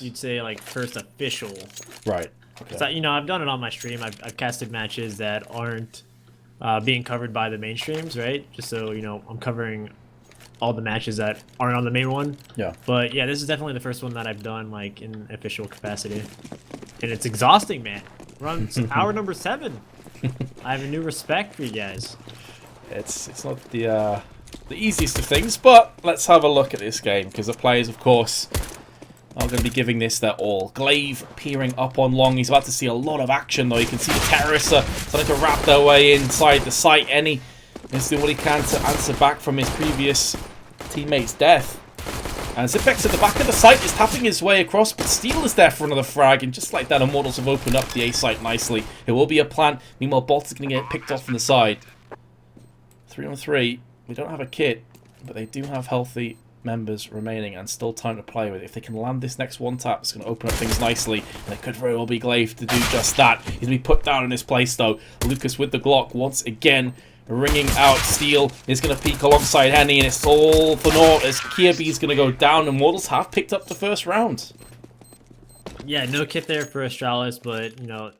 you'd say, like, first official. Right. Because, Okay. you know, I've done it on my stream. I've casted matches that aren't being covered by the mainstreams, right? Just so, you know, I'm covering all the matches that aren't on the main one. Yeah. But, yeah, this is definitely the first one that I've done, like, in official capacity. And it's exhausting, man. We're on hour number 7. I have a new respect for you guys. It's not the easiest of things, but let's have a look at this game, because the players, of course, are going to be giving this their all. Glaive peering up on long. He's about to see a lot of action, though. You can see the terrorists are starting to wrap their way inside the site. Any is doing what he can to answer back from his previous teammate's death. And Zipex at the back of the site is tapping his way across, but Steel is there for another frag, and just like that, Immortals have opened up the A site nicely. It will be a plant. Meanwhile, Bolt is going to get picked off from the side. 3 on 3. We don't have a kit, but they do have healthy members remaining and still time to play with. If they can land this next one tap, it's going to open up things nicely, and it could very well be Glaive to do just that. He's going to be put down in his place, though. Lucas with the Glock once again, ringing out. Steel is going to peek alongside Henny, and it's all for naught as Kirby's going to go down. Immortals have picked up the first round. Yeah, no kit there for Astralis, but, you know,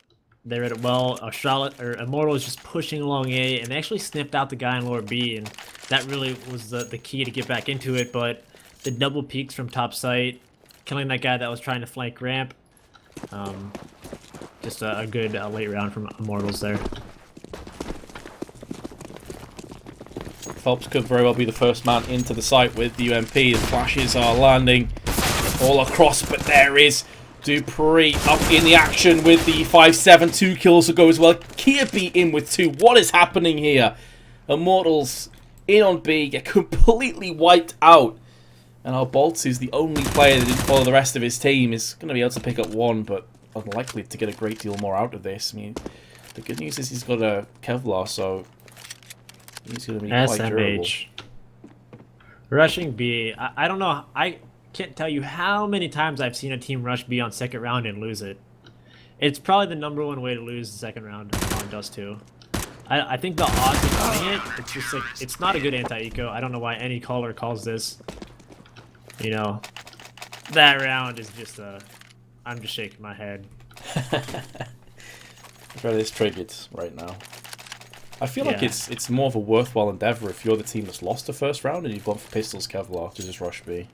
they read it well. Astralis, or Immortal is just pushing along A, and they actually sniffed out the guy in lower B, and that really was the key to get back into it. But the double peaks from top site, killing that guy that was trying to flank ramp, just a good late round from Immortals there. Phelps could very well be the first man into the site with the UMP. The flashes are landing all across, but there is Dupree up in the action with the 5-7. 2 kills to go as well. Kirby in with 2. What is happening here? Immortals in on B, get completely wiped out. And our Bolts is the only player that didn't follow the rest of his team. Is going to be able to pick up 1, but unlikely to get a great deal more out of this. I mean, the good news is he's got a Kevlar, so he's going to be quite durable. Rushing B, I don't know. I can't tell you how many times I've seen a team rush B on second round and lose it. It's probably the #1 way to lose the second round on Dust2. I think the odds of winning it, it's just like, it's not a good anti-eco. I don't know why any caller calls this. You know, that round is just I'm just shaking my head. Really is triggered right now. I feel like it's more of a worthwhile endeavour if you're the team that's lost the first round and you've gone for pistols Kevlar to just rush B.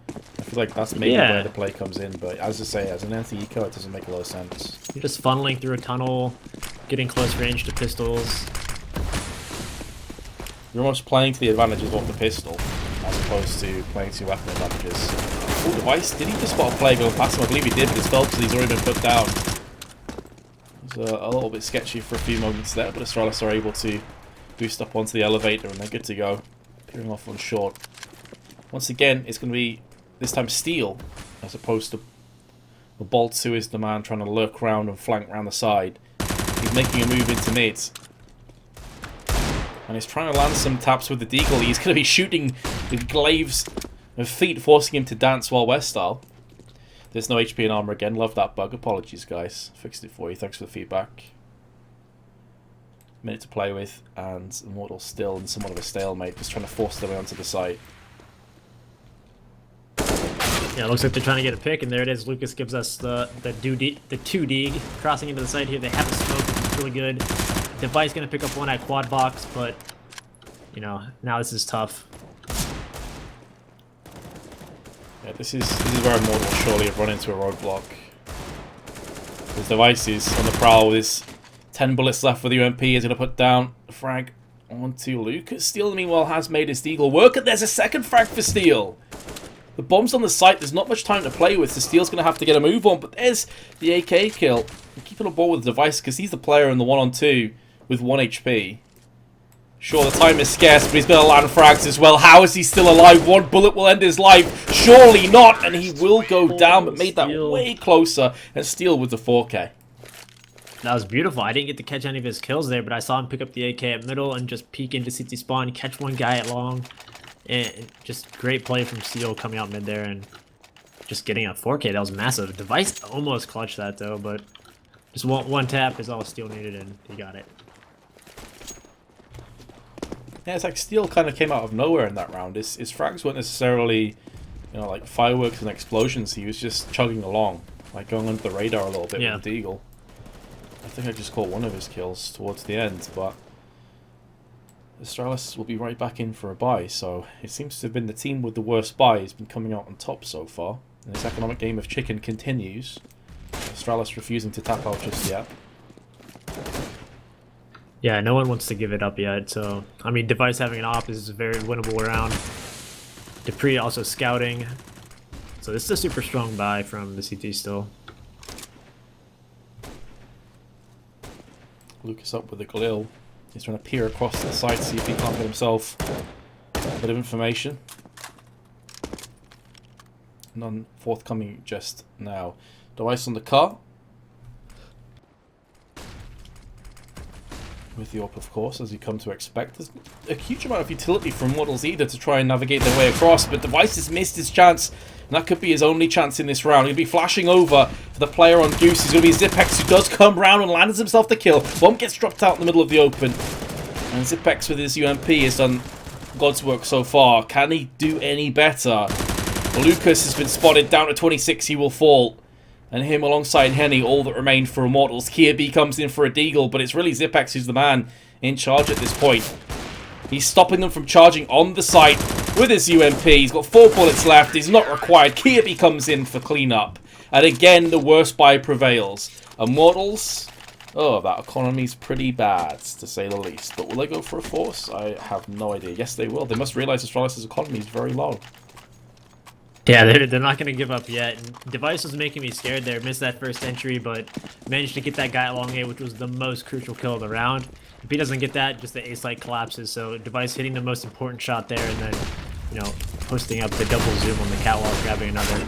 I feel like that's maybe where the play comes in, but as I say, as an anti-eco, it doesn't make a lot of sense. You're just funneling through a tunnel, getting close range to pistols. You're almost playing to the advantages of the pistol, as opposed to playing to weapon advantages. Oh, Device, did he just spot a play going past him? I believe he did, but it's Phelps, he's already been put down. It's a little bit sketchy for a few moments there, but Astralis are able to boost up onto the elevator and they're good to go. Peering off one short. Once again, it's going to be, this time, Steel, as opposed to the Bolts, who is the man trying to lurk around and flank around the side. He's making a move into mid. And he's trying to land some taps with the deagle. He's going to be shooting with Glaive's feet, forcing him to dance while West style. There's no HP and armor again. Love that bug. Apologies, guys. Fixed it for you. Thanks for the feedback. Minute to play with, and Immortals still in somewhat of a stalemate, just trying to force their way onto the site. Yeah, it looks like they're trying to get a pick, and there it is. Lucas gives us the 2D crossing into the site here. They have a smoke, which is really good. Device going to pick up one at quad box, but, you know, now this is tough. Yeah, this is where Immortals surely have run into a roadblock. His Device is on the prowl with his 10 bullets left for the UMP. He's going to put down a frag onto Lucas. Steel, meanwhile, has made his deagle work, and there's a second frag for Steel. The bomb's on the site, there's not much time to play with, so Steel's going to have to get a move on, but there's the AK kill. Keep it on board with the Device, because he's the player in the 1-on-2 with 1 HP. Sure, the time is scarce, but he's going to land frags as well. How is he still alive? 1 bullet will end his life. Surely not, and he will go down, but made that way closer, and Steel with the 4K. That was beautiful. I didn't get to catch any of his kills there, but I saw him pick up the AK at middle and just peek into CT spawn, catch one guy at long. And just great play from Steel coming out mid there and just getting a 4K. That was massive. Device almost clutched that though, but just one tap is all Steel needed and he got it. Yeah, it's like Steel kind of came out of nowhere in that round. His frags weren't necessarily you know, like fireworks and explosions. He was just chugging along, like going under the radar a little bit with the Deagle. I think I just caught one of his kills towards the end, but Astralis will be right back in for a bye, so it seems to have been the team with the worst bye has been coming out on top so far. And this economic game of chicken continues. Astralis refusing to tap out just yet. Yeah, no one wants to give it up yet, so... I mean, Device having an op is a very winnable round. Dupree also scouting. So this is a super strong buy from the CT still. Lucas up with the Galil. He's trying to peer across the site, see if he can't get himself a bit of information. None forthcoming just now. Device on the car. With the AWP, of course, as you come to expect. There's a huge amount of utility from Immortals either to try and navigate their way across, but Device has missed his chance, and that could be his only chance in this round. He'll be flashing over for the player on Goose. He's going to be Zipex, who does come round and lands himself the kill. Bomb gets dropped out in the middle of the open, and Zipex with his UMP has done God's work so far. Can he do any better? Lucas has been spotted down to 26. He will fall. And him alongside Henny, all that remain for Immortals. Kirby comes in for a deagle, but it's really Zipex who's the man in charge at this point. He's stopping them from charging on the site with his UMP. He's got 4 bullets left. He's not required. Kirby comes in for cleanup. And again, the worst buy prevails. Immortals, oh, that economy's pretty bad, to say the least. But will they go for a force? I have no idea. Yes, they will. They must realize Astralis' economy is very low. Yeah, they're not going to give up yet. And Device was making me scared there. Missed that first entry, but managed to get that guy at long A, which was the most crucial kill of the round. If he doesn't get that, just the A site collapses. So Device hitting the most important shot there, and then, you know, posting up the double zoom on the catwalk, grabbing another.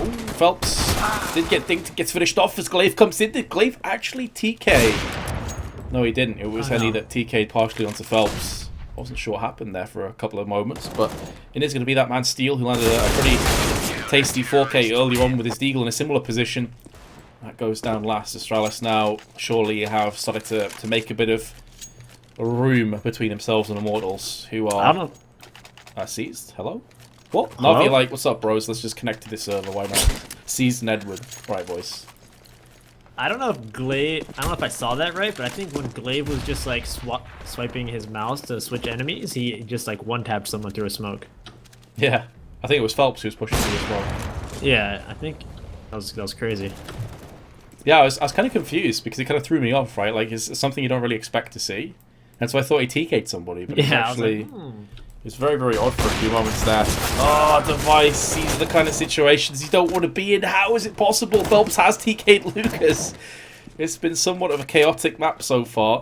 Ooh, Phelps did get dinked, gets finished off as Glaive comes in. Did Glaive actually TK? No, he didn't. It was Henny that TK'd partially onto Phelps. Wasn't sure what happened there for a couple of moments, but it is going to be that man Steele who landed a pretty tasty 4K earlier on with his deagle in a similar position. That goes down last. Astralis now surely have started to make a bit of room between themselves and Immortals, who are seized. Hello? What? Hello? Navi like, what's up, bros? Let's just connect to this server. Why not? Seized and Edward. Right, boys. I don't know if Glaive... I don't know if I saw that right, but I think when Glaive was just, like, swiping his mouse to switch enemies, he just, like, one-tapped someone through a smoke. Yeah. I think it was Phelps who was pushing through as well. Yeah, I think that was crazy. Yeah, I was kind of confused because it kind of threw me off, right? Like, it's something you don't really expect to see. And so I thought he TK'd somebody, but yeah, actually... I was like, It's very, very odd for a few moments there. Oh, Device. These are the kind of situations you don't want to be in. How is it possible? Phelps has TK'd Lucas. It's been somewhat of a chaotic map so far.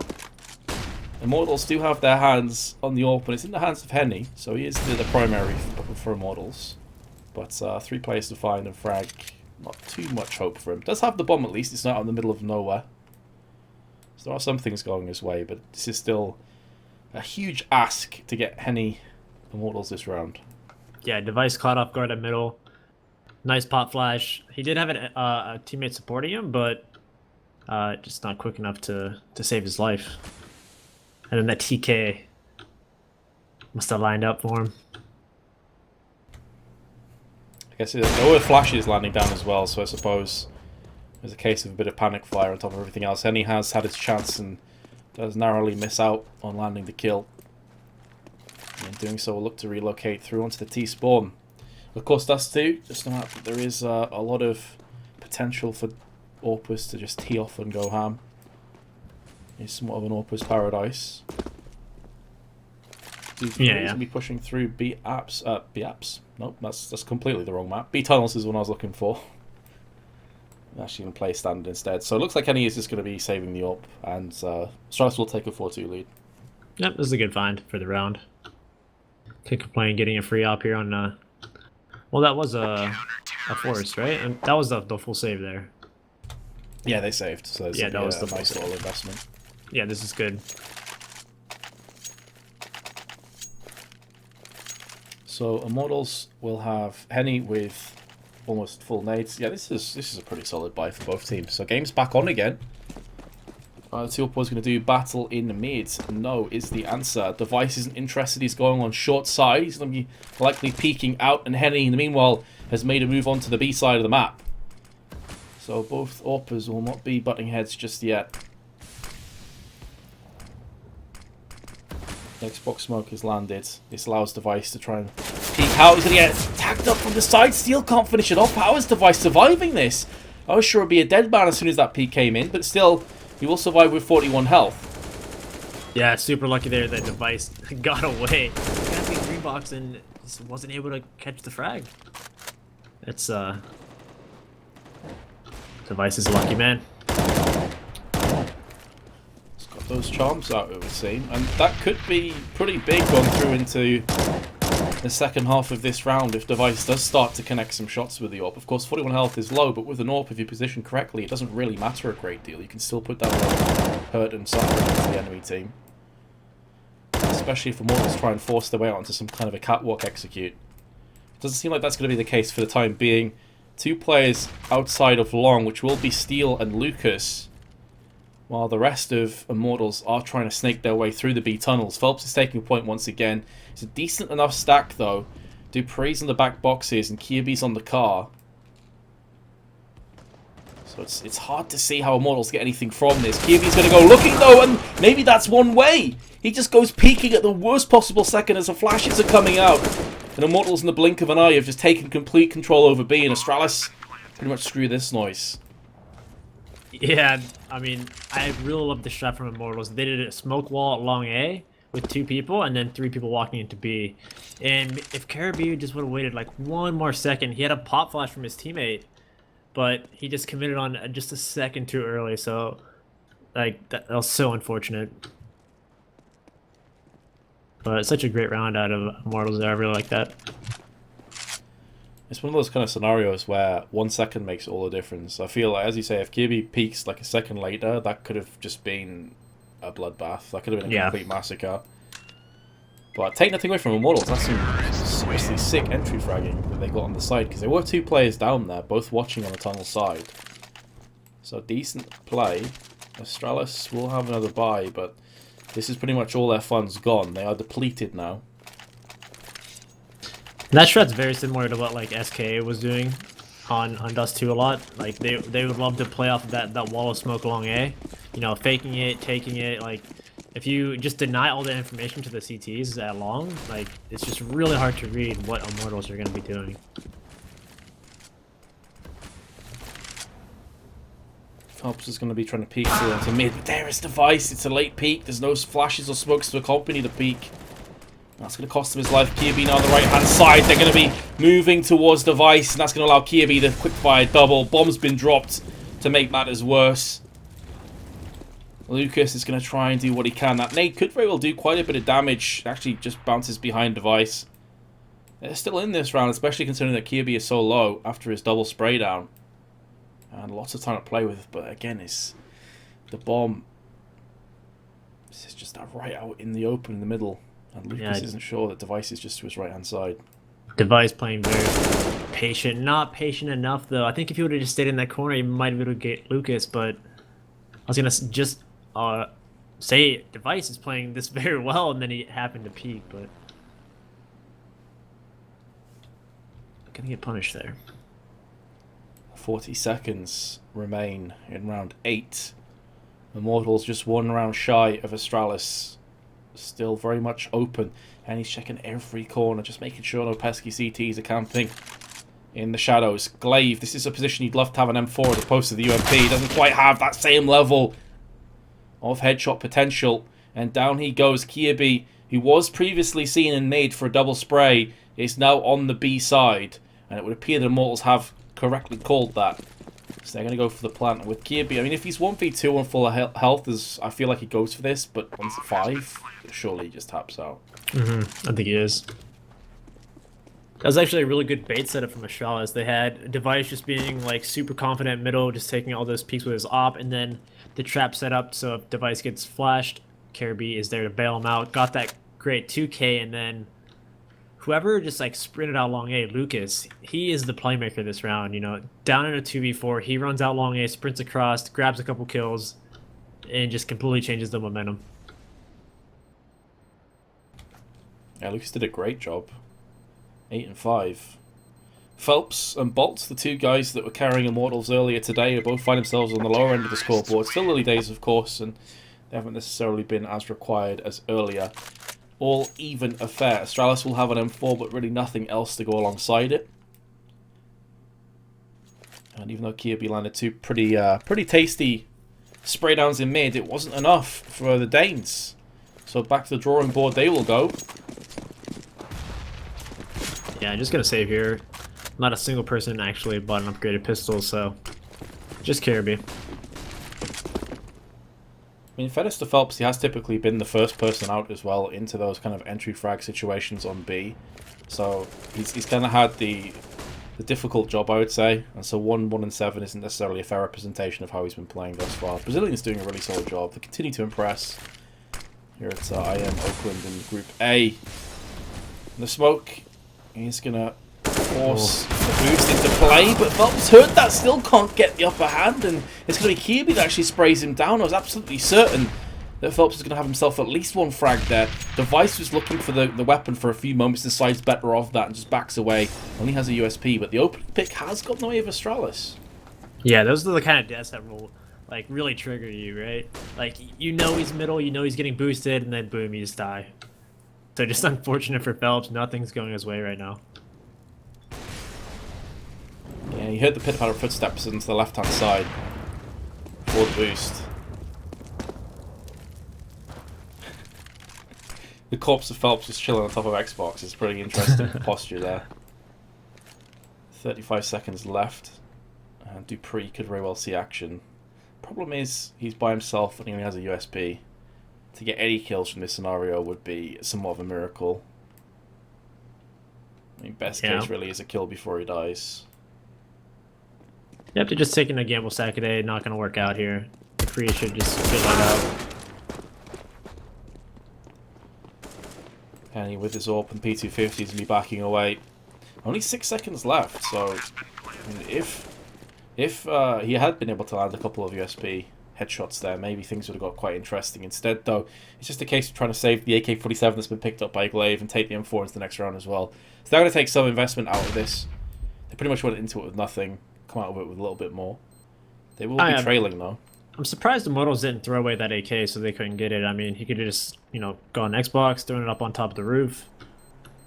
Immortals do have their hands on the AWP, and it's in the hands of Henny, so he is the primary for Immortals. But 3 players to find and frag, not too much hope for him. Does have the bomb at least. It's not out in the middle of nowhere. So there are some things going his way, but this is still a huge ask to get Henny Immortals this round. yeah, Device caught off guard at middle. Nice pop flash. He did have a teammate supporting him, but just not quick enough to save his life. And then that TK must have lined up for him. I guess there were flashes landing down as well, so I suppose there's a case of a bit of panic fire on top of everything else. Henny has had his chance and does narrowly miss out on landing the kill. And in doing so, will look to relocate through onto the T-spawn. Of course, Dust2, just know that there is a lot of potential for Orpus to just tee off and go ham. It's somewhat of an Orpus paradise. He's going to be pushing through B-apps. Nope, that's completely the wrong map. B-tunnels is what I was looking for. I'm actually going to play standard instead. So it looks like Henny is just going to be saving the AWP, and Astralis will take a 4-2 lead. Yep, this is a good find for the round. Can't complain getting a free op here on... well, that was a forest, right? And that was the full save there. Yeah, they saved. So yeah, that was the nice little investment. Yeah, this is good. So Immortals will have Henny with almost full nades. Yeah, this is a pretty solid buy for both teams. So game's back on again. The Teal is going to do battle in the mid. No is the answer. Device isn't interested. He's going on short side. He's going to be likely peeking out, and Henny, in the meanwhile, has made a move on to the B side of the map. So both AWPers will not be butting heads just yet. Xbox smoke has landed. This allows Device to try and peek out. He's going to get tagged up from the side. Steel can't finish it off. How is Device surviving this? I was sure it would be a dead man as soon as that peek came in, but still, he will survive with 41 health. Yeah, super lucky there that Device got away. Got the green box and just wasn't able to catch the frag. It's Device is a lucky man. He's got those charms out, it would seem, and that could be pretty big going through into the second half of this round if Device does start to connect some shots with the AWP. Of course, 41 health is low, but with an AWP, if you position correctly, it doesn't really matter a great deal. You can still put down hurt and suffering into the enemy team. Especially if Immortals try and force their way out onto some kind of a catwalk execute. It doesn't seem like that's going to be the case for the time being. Two players outside of long, which will be Steel and Lucas, while the rest of Immortals are trying to snake their way through the B tunnels. Phelps is taking a point once again. It's a decent enough stack, though. Dupree's in the back boxes and Kirby's on the car. So it's hard to see how Immortals get anything from this. Kirby's going to go looking, though, and maybe that's one way. He just goes peeking at the worst possible second as the flashes are coming out. And Immortals, in the blink of an eye, have just taken complete control over B, and Astralis pretty much screw this noise. Yeah, I mean, I really love the shot from Immortals. They did a smoke wall at long A with 2 people and then 3 people walking into B. And if Caribou just would have waited like one more second, he had a pop flash from his teammate, but he just committed on just a second too early. So, like, that was so unfortunate. But such a great round out of Immortals there. I really like that. It's one of those kind of scenarios where 1 second makes all the difference. I feel like, as you say, if Kirby peaks like a second later, that could have just been a bloodbath. That could have been a complete massacre. But take nothing away from Immortals. That's some seriously sick entry fragging that they got on the side, because there were 2 players down there, both watching on the tunnel side. So decent play. Astralis will have another buy, but this is pretty much all their funds gone. They are depleted now. That shot's very similar to what like SK was doing on Dust2 a lot. Like they would love to play off of that wall of smoke along A. You know, faking it, taking it. Like if you just deny all the information to the CTs at long, like it's just really hard to read what Immortals are going to be doing. Phelps is going to be trying to peek to mid, but there is Device. It's a late peek. There's no flashes or smokes to accompany the peek. That's going to cost him his life. Kirby now on the right-hand side. They're going to be moving towards Device, and that's going to allow Kirby the quick-fire double. Bomb's been dropped to make matters worse. Lucas is going to try and do what he can. That nade could very well do quite a bit of damage. It actually just bounces behind Device. They're still in this round, especially considering that Kirby is so low after his double spray down. And lots of time to play with, but again, it's the bomb. This is just that right out in the open in the middle. And Lucas isn't sure that Device is just to his right-hand side. Device playing very patient. Not patient enough, though. I think if he would have just stayed in that corner, he might have been able to get Lucas, but I was going to just say Device is playing this very well, and then he happened to peak, but going to get punished there. 40 seconds remain in round 8. Immortals just 1 round shy of Astralis. Still very much open, and he's checking every corner, just making sure no pesky CTs are camping in the shadows. Glaive, this is a position you'd love to have an M4 as opposed to the UMP. He doesn't quite have that same level of headshot potential, and down he goes. Kirby, who was previously seen and made for a double spray, is now on the B side, and it would appear that Immortals have correctly called that. So they're going to go for the plant with Kirby. I mean, if he's 1v2 on full health, I feel like he goes for this, but once 5, surely he just taps out. I think he is. That was actually a really good bait setup from Astralis. They had Device just being like super confident middle, just taking all those peeks with his op, and then the trap set up so if Device gets flashed, Kirby is there to bail him out. Got that great 2K, and then whoever just like sprinted out long A, Lucas, he is the playmaker this round. You know, down in a 2v4, he runs out long A, sprints across, grabs a couple kills, and just completely changes the momentum. Yeah, Lucas did a great job. 8 and 5. Phelps and Bolts, the two guys that were carrying Immortals earlier today, both find themselves on the lower end of the scoreboard. Still early days, of course, and they haven't necessarily been as required as earlier. All even affair. Astralis will have an M4, but really nothing else to go alongside it. And even though Kirby landed two pretty tasty spray downs in mid, it wasn't enough for the Danes. So back to the drawing board they will go. Yeah, I'm just gonna save here. Not a single person actually bought an upgraded pistol, so just Kirby. I mean, in fairness to Phelps, he has typically been the first person out as well into those kind of entry frag situations on B. So he's kind of had the difficult job, I would say. And so 1-1-7 isn't necessarily a fair representation of how he's been playing thus far. Brazilian's doing a really solid job. They continue to impress here at IEM Oakland in Group A. In the smoke, he's going to force the boost into play, but Phelps heard that, still can't get the upper hand, and it's going to be Kirby that actually sprays him down. I was absolutely certain that Phelps was going to have himself at least one frag there. Device was looking for the weapon for a few moments, decides better off that and just backs away. Only has a USP, but the opening pick has got in the way of Astralis. Yeah, those are the kind of deaths that will like really trigger you, right? Like, you know he's middle, you know he's getting boosted, and then boom, you just die. So just unfortunate for Phelps, nothing's going his way right now. Yeah, he heard the pitter-patter footsteps into the left-hand side for the boost. The corpse of Phelps just chilling on top of Xbox. It's pretty interesting posture there. 35 seconds left. And Dupree could very well see action. Problem is, he's by himself and he only has a USP. To get any kills from this scenario would be somewhat of a miracle. I mean, best case really is a kill before he dies. Yep, they're just taking a gamble Saturday, not going to work out here. Dupree should just get let out. Penny with his AWP and P250 is going to be backing away. Only 6 seconds left, so I mean, if he had been able to land a couple of USP headshots there, maybe things would have got quite interesting. Instead, though, it's just a case of trying to save the AK-47 that's been picked up by Glaive and take the M4 into the next round as well. So they're going to take some investment out of this. They pretty much went into it with nothing, come out of it with a little bit more. They will be trailing, though. I'm surprised the Immortals didn't throw away that AK so they couldn't get it. I mean, he could have just, you know, gone Xbox, thrown it up on top of the roof.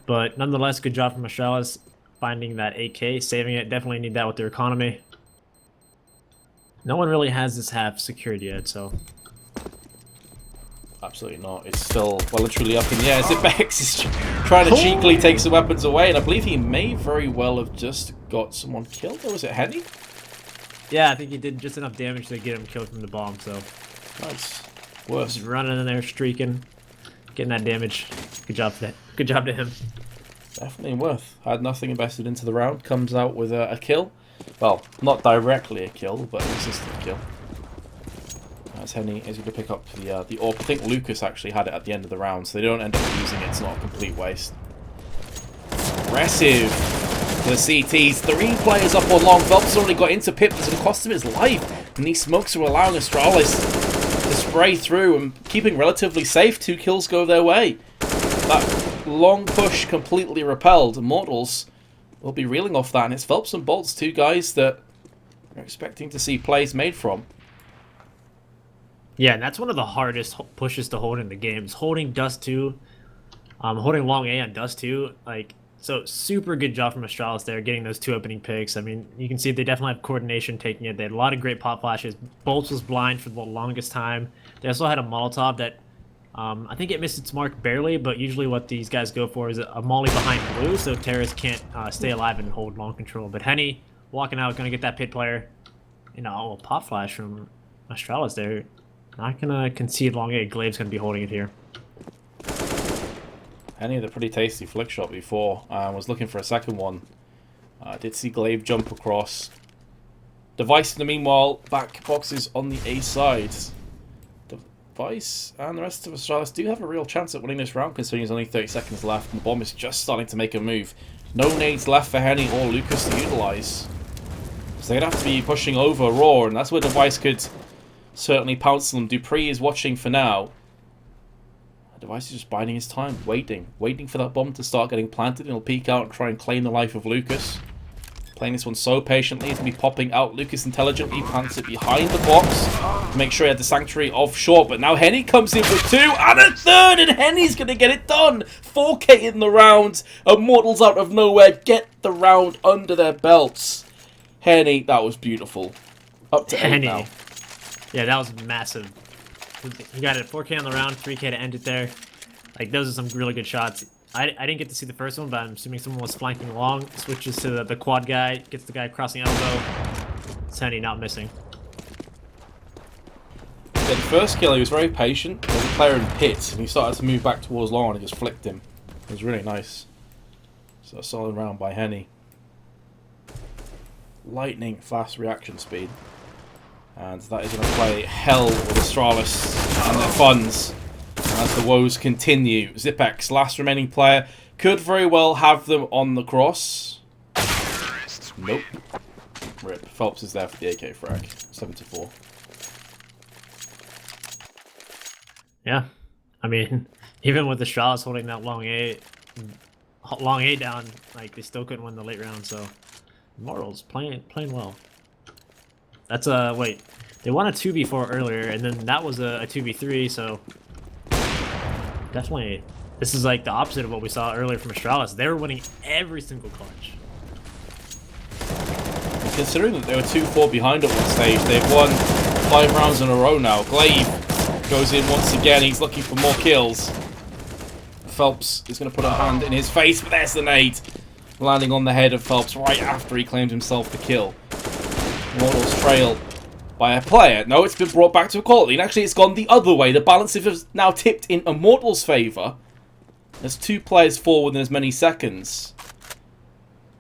But nonetheless, good job from Astralis finding that AK, saving it. Definitely need that with their economy. No one really has this half secured yet, so... Absolutely not. It's still well and truly up in the air. As it Bex is trying to cheekily take some weapons away, and I believe he may very well have just got someone killed. Or was it Henny? Yeah, I think he did just enough damage to get him killed from the bomb, so... Nice. Worse. Just running in there, streaking, getting that damage. Good job to that. Good job to him. Definitely worth. Had nothing invested into the round. Comes out with a kill. Well, not directly a kill, but an assisted kill. As Henny is going to pick up the AWP. I think Lucas actually had it at the end of the round, so they don't end up using it. It's not a complete waste. Aggressive. The CTs, 3 players up on long. Phelps already got into Pip. It's going to cost him his life. And these smokes are allowing Astralis to spray through and keeping relatively safe. 2 kills go their way. That long push completely repelled. Immortals will be reeling off that. And it's Phelps and Bolts, 2 guys that we're expecting to see plays made from. Yeah, and that's one of the hardest pushes to hold in the games. Holding Dust2, holding long A on Dust2, like... So, super good job from Astralis there, getting those 2 opening picks. I mean, you can see they definitely have coordination taking it. They had a lot of great pop flashes. Bolts was blind for the longest time. They also had a Molotov that, I think it missed its mark barely, but usually what these guys go for is a molly behind blue, so terrorists can't stay alive and hold long control. But Henny, walking out, going to get that pit player. You know, a pop flash from Astralis there. Not going to concede long A. Glaive's going to be holding it here. Henny had a pretty tasty flick shot before. Was looking for a second one. Did see Glaive jump across. Device in the meanwhile, back boxes on the A side. Device and the rest of Astralis do have a real chance at winning this round, considering there's only 30 seconds left and the bomb is just starting to make a move. No nades left for Henny or Lucas to utilise. So they're going to have to be pushing over Raw, and that's where Device could certainly pouncing them. Dupree is watching for now. Device is just biding his time, waiting for that bomb to start getting planted, and he'll peek out and try and claim the life of Lucas. Playing this one so patiently, it's going to be popping out. Lucas intelligently plants it behind the box to make sure he had the Sanctuary off short, but now Henny comes in with 2 and a 3rd, and Henny's going to get it done. 4K in the round. Immortals out of nowhere get the round under their belts. Henny, that was beautiful. Up to 8 now. Yeah, that was massive. He got it 4K on the round, 3K to end it there. Like, those are some really good shots. I didn't get to see the first one, but I'm assuming someone was flanking long. Switches to the quad guy, gets the guy crossing elbow. Henny not missing. Yeah, the first kill, he was very patient. There was a player in pit, and he started to move back towards long, and he just flicked him. It was really nice. So a solid round by Henny. Lightning fast reaction speed. And that is going to play hell with Astralis and their funds as the woes continue. Zipex, last remaining player, could very well have them on the cross. Nope. Rip. Phelps is there for the AK frag. 7-4. Yeah. I mean, even with Astralis holding that long A down, like, they still couldn't win the late round, so Immortals playing well. That's a wait. They won a 2v4 earlier, and then that was a 2v3. So definitely, this is like the opposite of what we saw earlier from Astralis. They were winning every single clutch. Considering that they were 2-4 behind at one stage, they've won 5 rounds in a row now. Glaive goes in once again. He's looking for more kills. Phelps is going to put a hand in his face, but there's the nade, landing on the head of Phelps right after he claimed himself the kill. Immortals trail by a player. No, it's been brought back to equality, and actually it's gone the other way. The balance is now tipped in Immortals' favour. There's 2 players forward in as many seconds.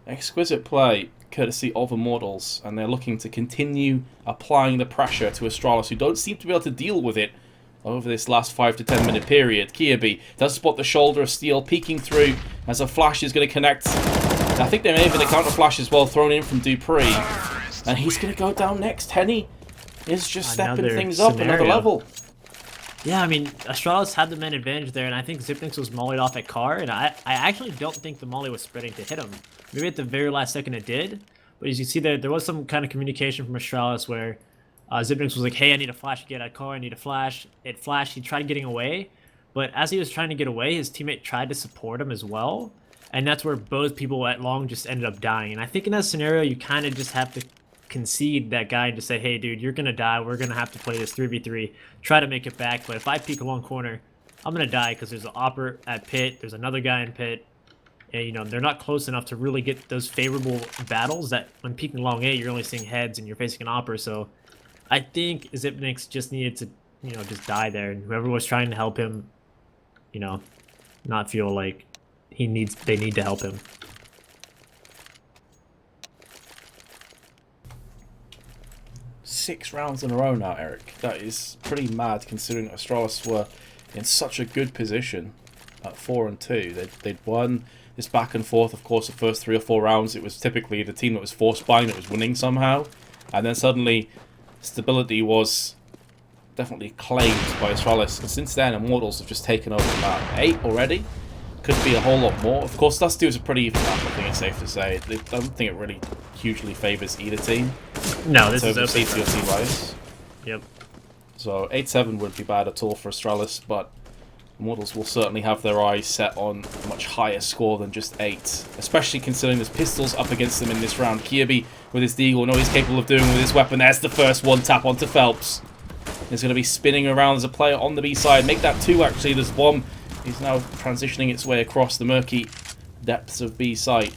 Exquisite play, courtesy of Immortals, and they're looking to continue applying the pressure to Astralis, who don't seem to be able to deal with it over this last 5 to 10 minute period. Kirby does spot the shoulder of steel, peeking through as a flash is going to connect. I think there may have been a counter flash as well thrown in from Dupree. And he's going to go down next. Henny is just stepping things up another level. Yeah, I mean, Astralis had the man advantage there, and I think Zipnix was mollied off at car, and I actually don't think the molly was spreading to hit him. Maybe at the very last second it did, but as you see there was some kind of communication from Astralis where Zipnix was like, hey, I need a flash to get at car, I need a flash. It flashed, he tried getting away, but as he was trying to get away, his teammate tried to support him as well, and that's where both people at long just ended up dying. And I think in that scenario, you kind of just have to concede that guy and just say, hey dude, you're gonna die, we're gonna have to play this 3v3, try to make it back, but if I peek along corner, I'm gonna die because there's an opper at pit, there's another guy in pit, and you know, they're not close enough to really get those favorable battles that when peeking long A, you're only seeing heads and you're facing an opper. So I think Zipnix just needed to, you know, just die there, and whoever was trying to help him, you know, not feel like they need to help him. 6 rounds in a row now, Eric. That is pretty mad considering Astralis were in such a good position at 4-2. They'd won this back and forth, of course, the first 3 or 4 rounds. It was typically the team that was force buying that was winning somehow. And then suddenly, stability was definitely claimed by Astralis. And since then, Immortals have just taken over about 8 already. Could be a whole lot more. Of course, Dust2 is a pretty even map, I think it's safe to say. I don't think it really hugely favours either team. No, this is CTOC wise. Yep. So 8-7 wouldn't be bad at all for Astralis, but Immortals will certainly have their eyes set on a much higher score than just 8. Especially considering there's pistols up against them in this round. Kirby with his deagle, know he's capable of doing with his weapon. There's the first one, tap onto Phelps. He's going to be spinning around as a player on the B side. Make that 2 actually. There's one. He's now transitioning its way across the murky depths of B site.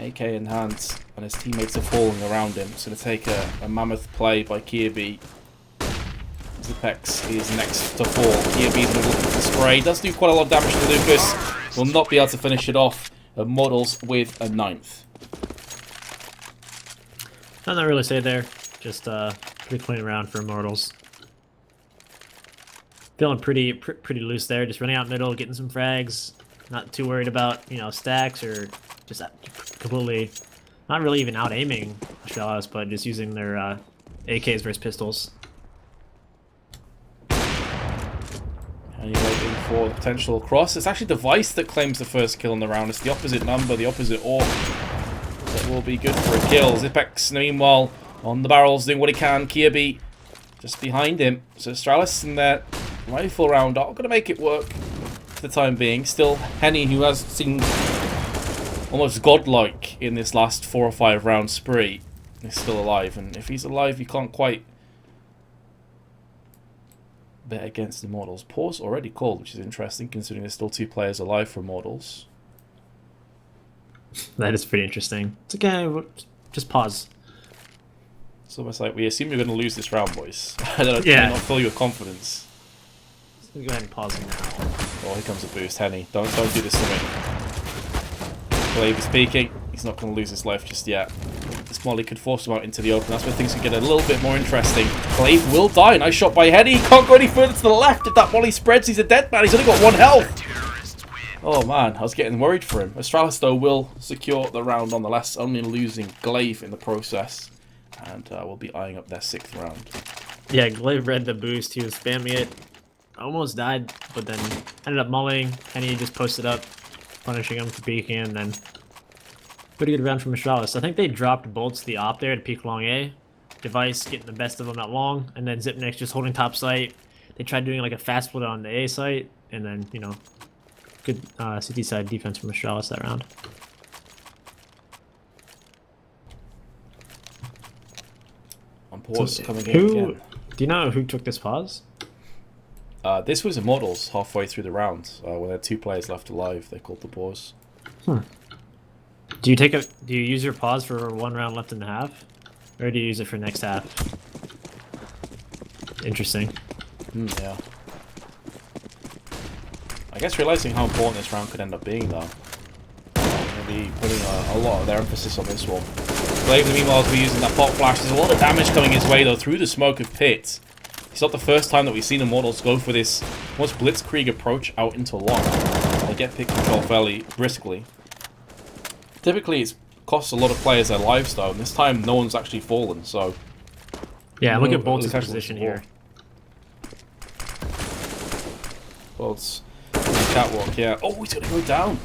AK in hand, and his teammates are falling around him. It's going to take a mammoth play by Kirby. Zipex is next to fall. Kirby's looking for spray. Does do quite a lot of damage to Lucas. Will not be able to finish it off. Immortals with a 9th. Nothing to really say there. Just pretty clean round for Immortals. Feeling pretty loose there. Just running out middle, getting some frags. Not too worried about, you know, stacks or just completely, not really even out aiming Astralis, but just using their AKs versus pistols. And you're waiting for the potential cross. It's actually Device that claims the first kill in the round. It's the opposite number, the opposite orc. That will be good for a kill. Zipex, meanwhile, on the barrels, doing what he can. Kirby just behind him. So Astralis in their rifle round are going to make it work for the time being. Still, Henny, who has seemed almost godlike in this last 4 or 5 round spree, is still alive. And if he's alive, he can't quite bet against Immortals. Pause already called, which is interesting considering there's still 2 players alive for Immortals. That is pretty interesting. It's okay, just pause. It's almost like we assume you're going to lose this round, boys. I don't not fill you with confidence. Let's go ahead and pause him now. Oh, here comes a boost, Henny. Don't do this to me. Glaive is peeking. He's not going to lose his life just yet. This molly could force him out into the open. That's where things can get a little bit more interesting. Glaive will die. Nice shot by Henny. He can't go any further to the left. If that molly spreads, he's a dead man. He's only got 1 health. Oh man, I was getting worried for him. Astralis though will secure the round nonetheless, only losing Glaive in the process. And we'll be eyeing up their 6th round. Yeah, Glaive read the boost. He was spamming it. Almost died, but then ended up mulling. And he just posted up, punishing him for peeking. And then pretty good round from Astralis. I think they dropped bolts to the op there to peek long A. Device getting the best of them at long. And then Zipnex just holding top site. They tried doing like a fast split on the A site. And then, you know, good CT side defense from Astralis that round. On pause, So, coming in again. Do you know who took this pause? This was Immortals halfway through the round. When there had 2 players left alive, they called the pause. Do you use your pause for 1 round left in the half? Or do you use it for next half? Interesting. Yeah. I guess realizing how important this round could end up being, though. Going to be putting a lot of their emphasis on this one. Glaive, meanwhile, will be using that pop flash. There's a lot of damage coming his way, though, through the smoke of Pit. It's not the first time that we've seen Immortals go for this almost blitzkrieg approach out into long. They get pick control fairly briskly. Typically, it costs a lot of players their lives, though, and this time no one's actually fallen, so... Yeah, look at Bolt's position here. Bolt's catwalk, yeah. Oh, he's going to go down.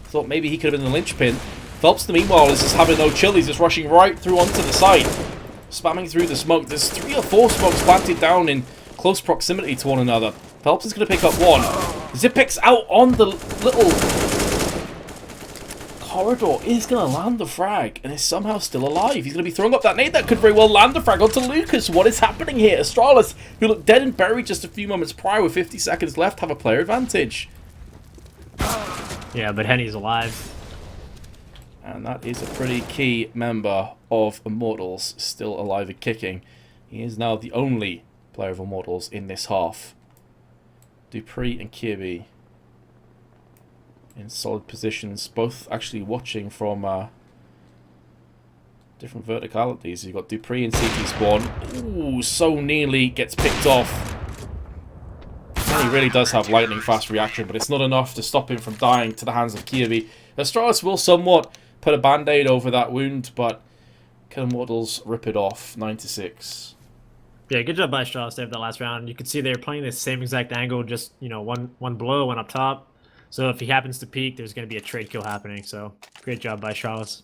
Thought maybe he could have been the linchpin. Phelps, the meanwhile, is just having no chill. He's just rushing right through onto the side. Spamming through the smoke. There's 3 or 4 smokes planted down in close proximity to one another. Phelps is going to pick up 1. Zipex out on the little corridor is going to land the frag and is somehow still alive. He's going to be throwing up that nade that could very well land the frag onto Lucas. What is happening here? Astralis, who looked dead and buried just a few moments prior with 50 seconds left, have a player advantage. Yeah, but Henny's alive. And that is a pretty key member of Immortals still alive and kicking. He is now the only player of Immortals in this half. Dupree and Kirby in solid positions, both actually watching from different verticalities. You've got Dupree in CT spawn. Ooh, so nearly gets picked off. And he really does have lightning fast reaction, but it's not enough to stop him from dying to the hands of Kirby. Astralis will somewhat put a band-aid over that wound, but can Immortals rip it off? 9-6. Yeah, good job by Astralis there for that last round. You can see they're playing the same exact angle, just, you know, one below, one up top. So if he happens to peek, there's going to be a trade kill happening. So great job by Astralis.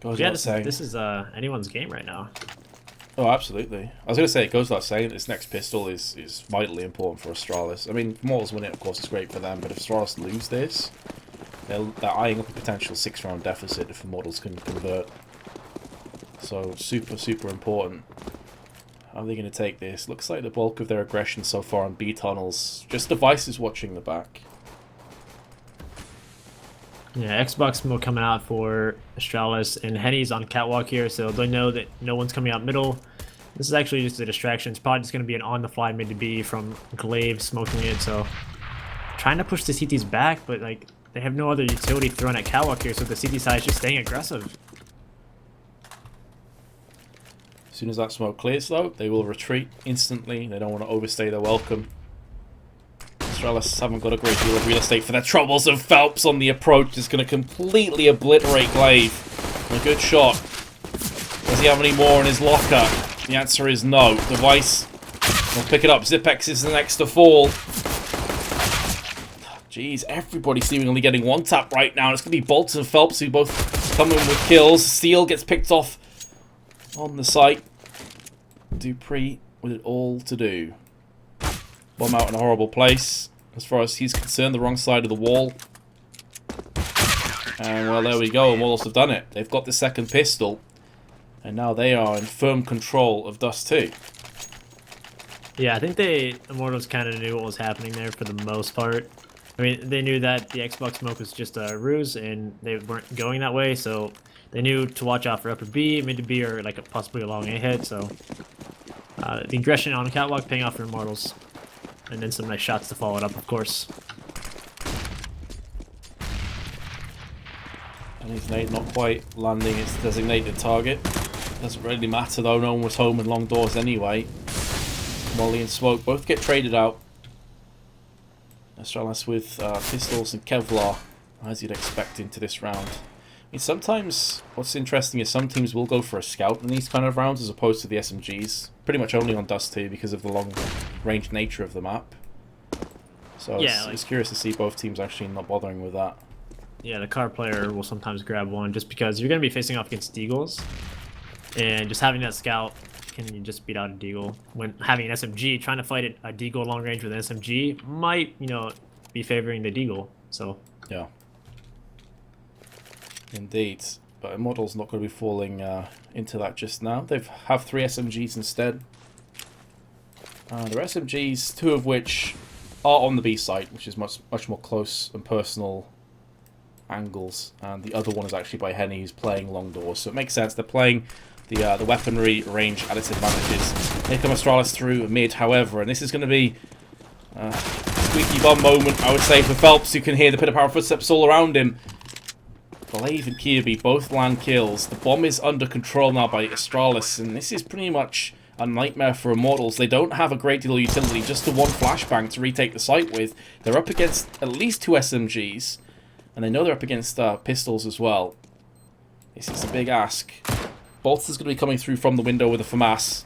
Yeah, this is anyone's game right now. Oh, absolutely. I was going to say, it goes without saying, this next pistol is vitally important for Astralis. I mean, if Immortals win it, of course, it's great for them, but if Astralis lose this, they're eyeing up a potential 6-round deficit if Immortals can convert. So, super, super important. How are they going to take this? Looks like the bulk of their aggression so far on B tunnels. Just Devices watching the back. Yeah, Xbox mode coming out for Astralis, and Henny's on catwalk here, so they know that no one's coming out middle. This is actually just a distraction. It's probably just going to be an on-the-fly mid to B from Glaive smoking it, so trying to push the CTs back, but like they have no other utility thrown at catwalk here, so the CT side is just staying aggressive. As soon as that smoke clears, though, they will retreat instantly. They don't want to overstay their welcome. Astralis haven't got a great deal of real estate for their troubles, and Phelps on the approach is going to completely obliterate Glaive. A good shot. Does he have any more in his locker? The answer is no. Device will pick it up. Zipex is the next to fall. Jeez, everybody's seemingly getting one tap right now. It's going to be Bolts and Phelps who both come in with kills. Steel gets picked off on the site. Dupree with it all to do. Bomb out in a horrible place. As far as he's concerned, the wrong side of the wall. And well, there we go. Immortals have done it. They've got the second pistol. And now they are in firm control of Dust2. Yeah, I think Immortals kind of knew what was happening there for the most part. I mean, they knew that the Xbox smoke was just a ruse, and they weren't going that way, so they knew to watch out for upper B, mid to B, or like possibly a long A hit, so the aggression on the catwalk paying off for Immortals. And then some nice shots to follow it up, of course. And his nade not quite landing its designated target. Doesn't really matter though, no one was home in long doors anyway. Molly and Smoke both get traded out. Astralis with pistols and Kevlar, as you'd expect into this round. I mean, sometimes what's interesting is some teams will go for a scout in these kind of rounds as opposed to the SMGs. Pretty much only on Dust2 because of the long range nature of the map. So yeah, it's curious to see both teams actually not bothering with that. Yeah, the car player will sometimes grab one just because you're going to be facing off against Deagles. And just having that scout can you just beat out a Deagle. When having an SMG, trying to fight a Deagle long range with an SMG might, you know, be favoring the Deagle. So yeah. Indeed. But Immortals not going to be falling into that just now. They have 3 SMGs instead. They're SMGs, 2 of which are on the B site, which is much more close and personal angles. And the other one is actually by Henny, who's playing long doors. So it makes sense. They're playing the weaponry range at its advantages. Here come Astralis through mid, however, and this is going to be a squeaky bum moment, I would say, for Phelps, who can hear the pitter-patter footsteps all around him. Glaive and Kirby both land kills. The bomb is under control now by Astralis, and this is pretty much a nightmare for Immortals. They don't have a great deal of utility, just the one flashbang to retake the site with. They're up against at least 2 SMGs, and they know they're up against pistols as well. This is a big ask. Bolts is going to be coming through from the window with a FAMAS.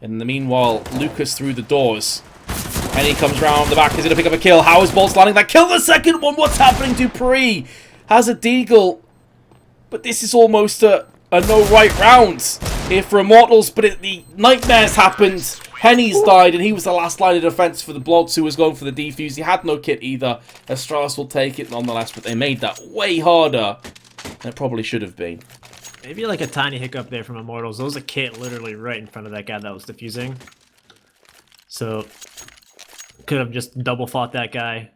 In the meanwhile, Lucas through the doors. And he comes round the back. He's going to pick up a kill. How is Bolts landing that kill? The second one. What's happening? Dupree has a deagle. But this is almost a no right round here for Immortals. But the nightmares happened. Henny's died, and he was the last line of defense for the Bloods, who was going for the defuse. He had no kit either. Astralis will take it nonetheless, but they made that way harder than it probably should have been. Maybe like a tiny hiccup there from Immortals. There was a kit literally right in front of that guy that was defusing. So, could have just double fought that guy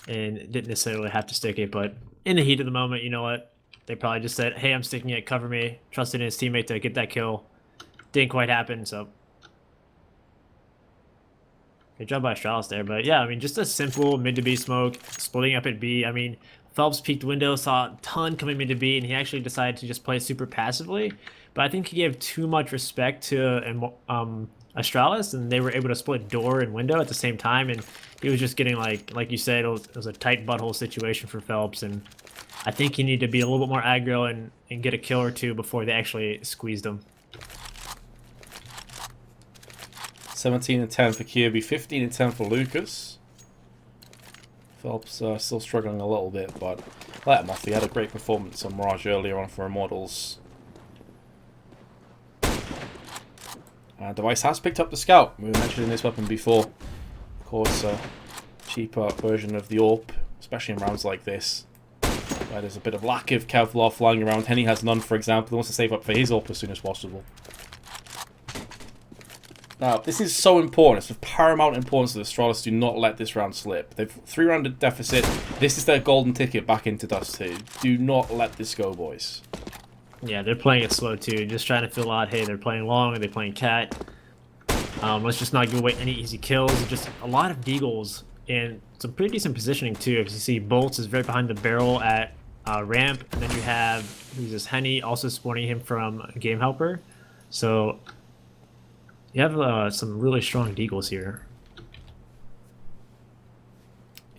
and didn't necessarily have to stick it. But in the heat of the moment, you know what? They probably just said, hey, I'm sticking it, cover me. Trusted in his teammate to get that kill. Didn't quite happen, so. Good job by Astralis there. But yeah, I mean, just a simple mid to B smoke, splitting up at B. I mean, Phelps peeked window, saw a ton coming into B, and he actually decided to just play super passively. But I think he gave too much respect to Astralis, and they were able to split door and window at the same time. And he was just getting, like you said, it was a tight butthole situation for Phelps. And I think he needed to be a little bit more aggro and get a kill or two before they actually squeezed him. 17 and 10 for Kirby, 15 and 10 for Lucas. Phelps still struggling a little bit, but let him off. He had a great performance on Mirage earlier on for Immortals. Device has picked up the Scout. We were mentioning this weapon before. Of course, a cheaper version of the AWP, especially in rounds like this, where there's a bit of lack of Kevlar flying around. Henny has none, for example. He wants to save up for his AWP as soon as possible. Now, this is so important. It's of paramount importance that Astralis do not let this round slip. They've 3-round deficit. This is their golden ticket back into Dust2. Do not let this go, boys. Yeah, they're playing it slow too. Just trying to feel out, hey, they're playing long, are they playing cat? Let's just not give away any easy kills. Just a lot of deagles and some pretty decent positioning too. As you see, Bolts is right behind the barrel at ramp, and then you have who's this Henny also spawning him from Game Helper. So you have some really strong deagles here.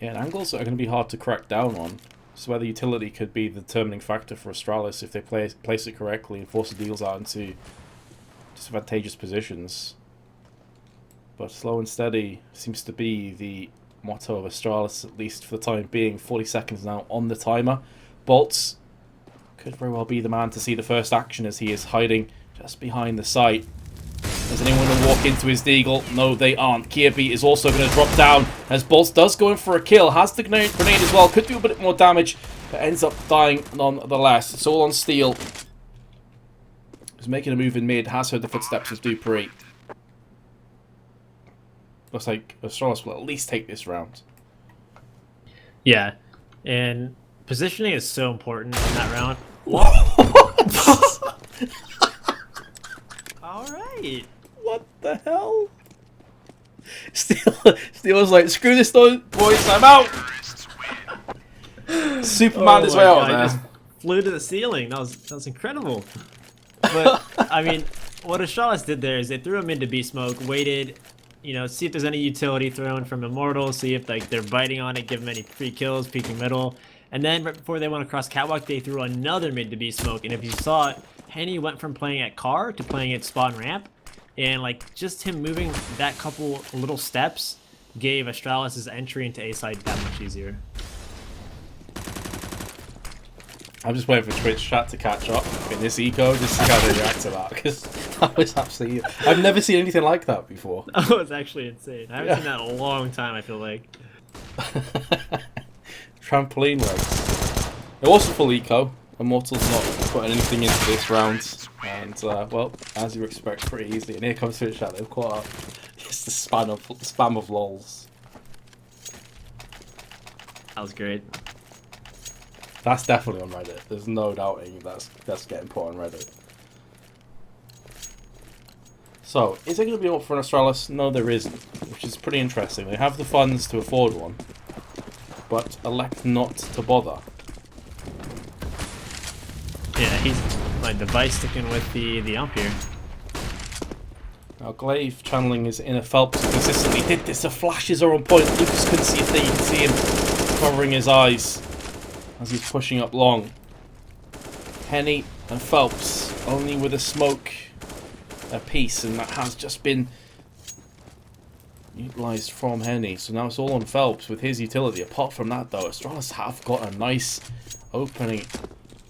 Yeah, and angles are going to be hard to crack down on. So where the utility could be the determining factor for Astralis if they place it correctly and force the deals out into disadvantageous positions. But slow and steady seems to be the motto of Astralis, at least for the time being. 40 seconds now on the timer. Bolts could very well be the man to see the first action as he is hiding just behind the site. Is anyone going to walk into his deagle? No, they aren't. Kirby is also going to drop down as Bolts does go in for a kill. Has the grenade as well. Could do a bit more damage, but ends up dying nonetheless. It's all on Steel. He's making a move in mid. Has heard the footsteps of Dupree. Looks like Astralis will at least take this round. Yeah, and positioning is so important in that round. All right. What the hell? Steel was like, screw this boys, I'm out. Superman his way out there. Just flew to the ceiling. That was incredible. But I mean, what Astralis did there is they threw him into B smoke, waited, you know, see if there's any utility thrown from Immortals, see if like they're biting on it, give them any free kills, peeking middle, and then right before they went across catwalk, they threw another mid to B smoke. And if you saw it, Henny went from playing at car to playing at spawn ramp, and like just him moving that couple little steps gave Astralis' entry into A side that much easier. I'm just waiting for Twitch chat to catch up in this eco just to see how they react to that, because that was absolutely... I've never seen anything like that before. That was actually insane. I haven't seen that in a long time, I feel like. Trampoline legs. It was a full eco. Immortals not putting anything into this round. And, well, as you expect, pretty easily. And here comes Twitch chat. They've caught up. It's the spam of lols. That was great. That's definitely on Reddit. There's no doubting that's getting put on Reddit. So, is there going to be an up for an Astralis? No, there isn't, which is pretty interesting. They have the funds to afford one, but elect not to bother. Yeah, he's like Device sticking with the ump here. Now, Glaive channeling his inner Phelps consistently did this. The flashes are on point. Lucas couldn't see if they could see him covering his eyes as he's pushing up long. Henny and Phelps only with a smoke apiece, and that has just been utilised from Henny. So now it's all on Phelps with his utility. Apart from that, though, Astralis have got a nice opening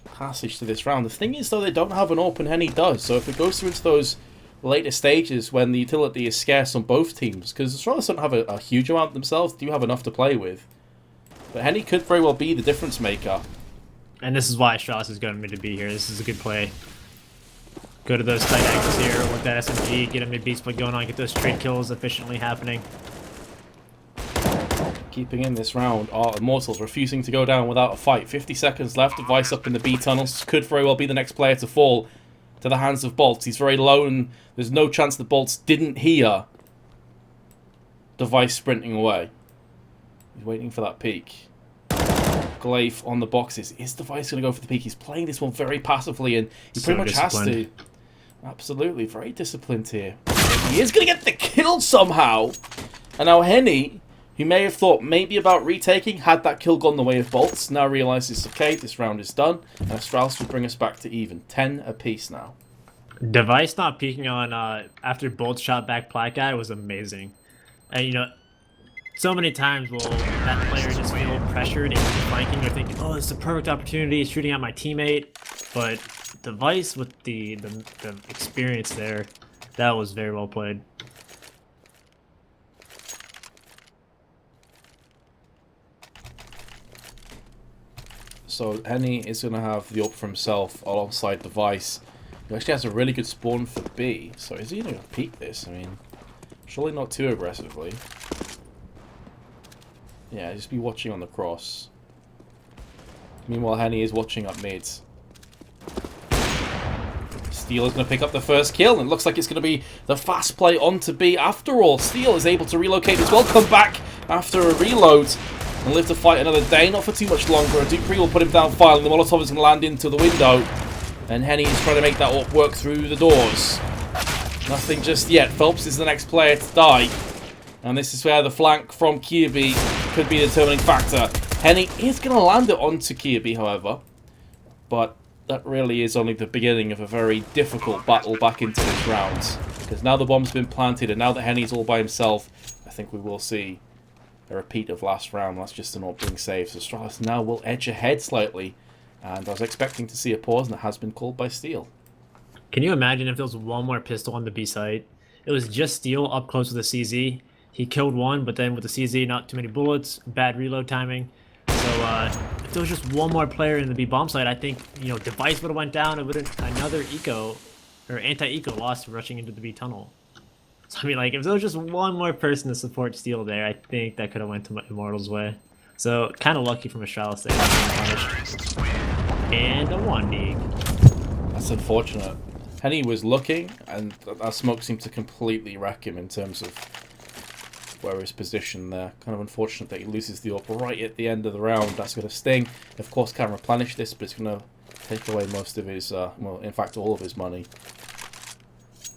passage to this round. The thing is, though, they don't have an open. Henny does. So if it goes through into those later stages when the utility is scarce on both teams, because Astralis don't have a huge amount themselves, do have enough to play with. But Henny could very well be the difference maker. And this is why Astralis is going to be here. This is a good play. Go to those tight angles here with that SMG, get a mid-beat split going on, get those trade kills efficiently happening. Keeping in this round are Immortals, refusing to go down without a fight. 50 seconds left. Device up in the B tunnels. Could very well be the next player to fall to the hands of Bolts. He's very low, and there's no chance that Bolts didn't hear Device sprinting away. He's waiting for that peek. Glaive on the boxes. Is Device going to go for the peek? He's playing this one very passively, and he pretty much has to. Absolutely, very disciplined here. He is going to get the kill somehow. And now Henny, who may have thought maybe about retaking, had that kill gone the way of Bolts, now realises, okay, this round is done, and Astralis will bring us back to even. 10 apiece now. Device not peeking on after Bolts shot back Black Guy was amazing. And, you know, so many times will that player just feel pressured into flanking or thinking, oh, this is a perfect opportunity, shooting at my teammate. But Device with the experience there, that was very well played. So Henny is going to have the up for himself alongside Device. He actually has a really good spawn for B. So is he going to peek this? I mean, surely not too aggressively. Yeah, just be watching on the cross. Meanwhile, Henny is watching up mid. Steel is going to pick up the first kill, and it looks like it's going to be the fast play onto B after all. Steel is able to relocate as well, come back after a reload, and live to fight another day. Not for too much longer. Dupree will put him down filing. The Molotov is going to land into the window, and Henny is trying to make that up work through the doors. Nothing just yet. Phelps is the next player to die. And this is where the flank from Kirby could be the determining factor. Henny is going to land it onto Kirby, however. But that really is only the beginning of a very difficult battle back into this round. Because now the bomb's been planted and now that Henny's all by himself, I think we will see a repeat of last round. That's just an opening save. So Astralis now will edge ahead slightly. And I was expecting to see a pause, and it has been called by Steel. Can you imagine if there was one more pistol on the B site? It was just Steel up close with the CZ. He killed one, but then with the CZ, not too many bullets, bad reload timing. So if there was just one more player in the B bomb site, I think, you know, Device would have went down. It would have another eco or anti-eco lost rushing into the B tunnel. So I mean, like, if there was just one more person to support Steel there, I think that could have went to Immortals' way. So kind of lucky from Astralis there, being punished. And a 1-dig. That's unfortunate. Henny was looking, and that smoke seemed to completely wreck him in terms of where his position there. Kind of unfortunate that he loses the AWP right at the end of the round. That's going to sting. Of course, can replenish this, but it's going to take away most of his, well, in fact, all of his money.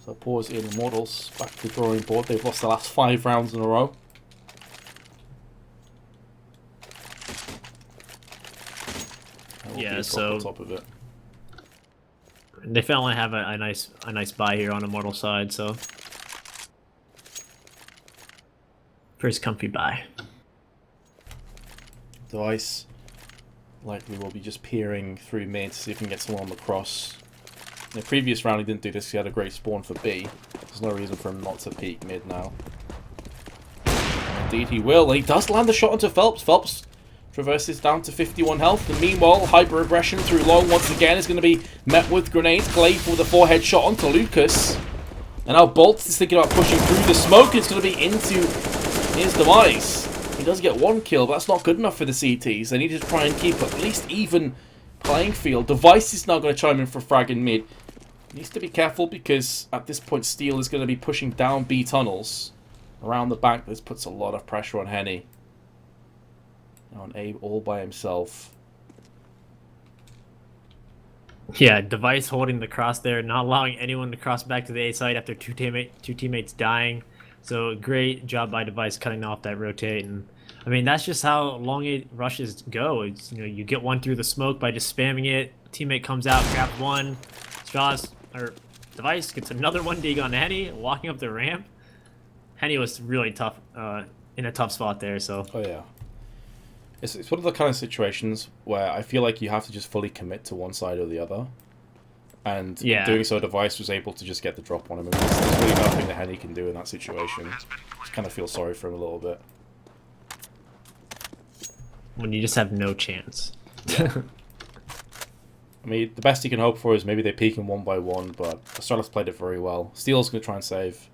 So pause in Immortals, back to the drawing board. They've lost the last 5 rounds in a row. Yeah, so on top of it. They finally have a nice buy here on Immortal side, so first comfy buy. Device likely will be just peering through mid to see if he can get someone on the cross. In the previous round he didn't do this, he had a great spawn for B. There's no reason for him not to peek mid now. Indeed he will, and he does land the shot onto Phelps. Phelps traverses down to 51 health, and meanwhile, hyper aggression through long once again is going to be met with grenades. Glaive with a 4-head shot onto Lucas. And now Bolt is thinking about pushing through the smoke. It's going to be into his Device. He does get 1 kill, but that's not good enough for the CTs. They need to try and keep at least even playing field. Device is now going to chime in for frag in mid. He needs to be careful because at this point Steel is going to be pushing down B tunnels around the back. This puts a lot of pressure on Henny. Now on Abe all by himself. Yeah, Device holding the cross there, not allowing anyone to cross back to the A side after two teammates dying. So great job by Device cutting off that rotate. And I mean, that's just how long A rushes go. It's, you know, you get one through the smoke by just spamming it. Teammate comes out, grabs one. Straws or Device gets another 1-dig on Henny, walking up the ramp. Henny was really tough, in a tough spot there. So. Oh yeah. It's one of the kind of situations where I feel like you have to just fully commit to one side or the other. And yeah, doing so, Device was able to just get the drop on him. And there's really nothing that Henny can do in that situation. Just kind of feel sorry for him a little bit. When you just have no chance. Yeah. I mean, the best you can hope for is maybe they peek him one by one, but Astralis played it very well. Steel's going to try and save.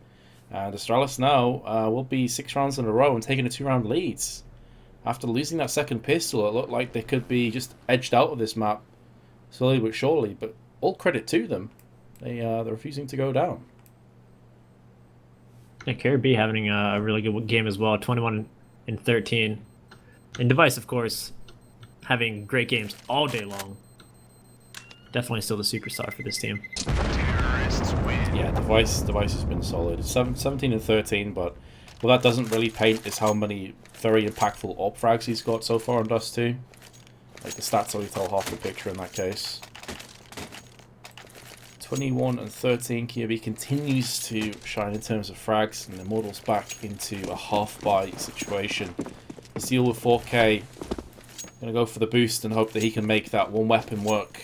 And Astralis now will be 6 rounds in a row and taking a 2-round leads. After losing that second pistol, it looked like they could be just edged out of this map slowly but surely, but all credit to them. They're refusing to go down. Yeah, Carrie B having a really good game as well, 21 and 13. And Device, of course, having great games all day long. Definitely still the superstar for this team. Yeah, Device has been solid. 17 and 13, but what that doesn't really paint is how many very impactful AWP frags he's got so far on Dust2. Like, the stats only tell half the picture in that case. 21 and 13, Kirby continues to shine in terms of frags, and Immortals back into a half-buy situation. Steel with 4K, gonna go for the boost and hope that he can make that one weapon work.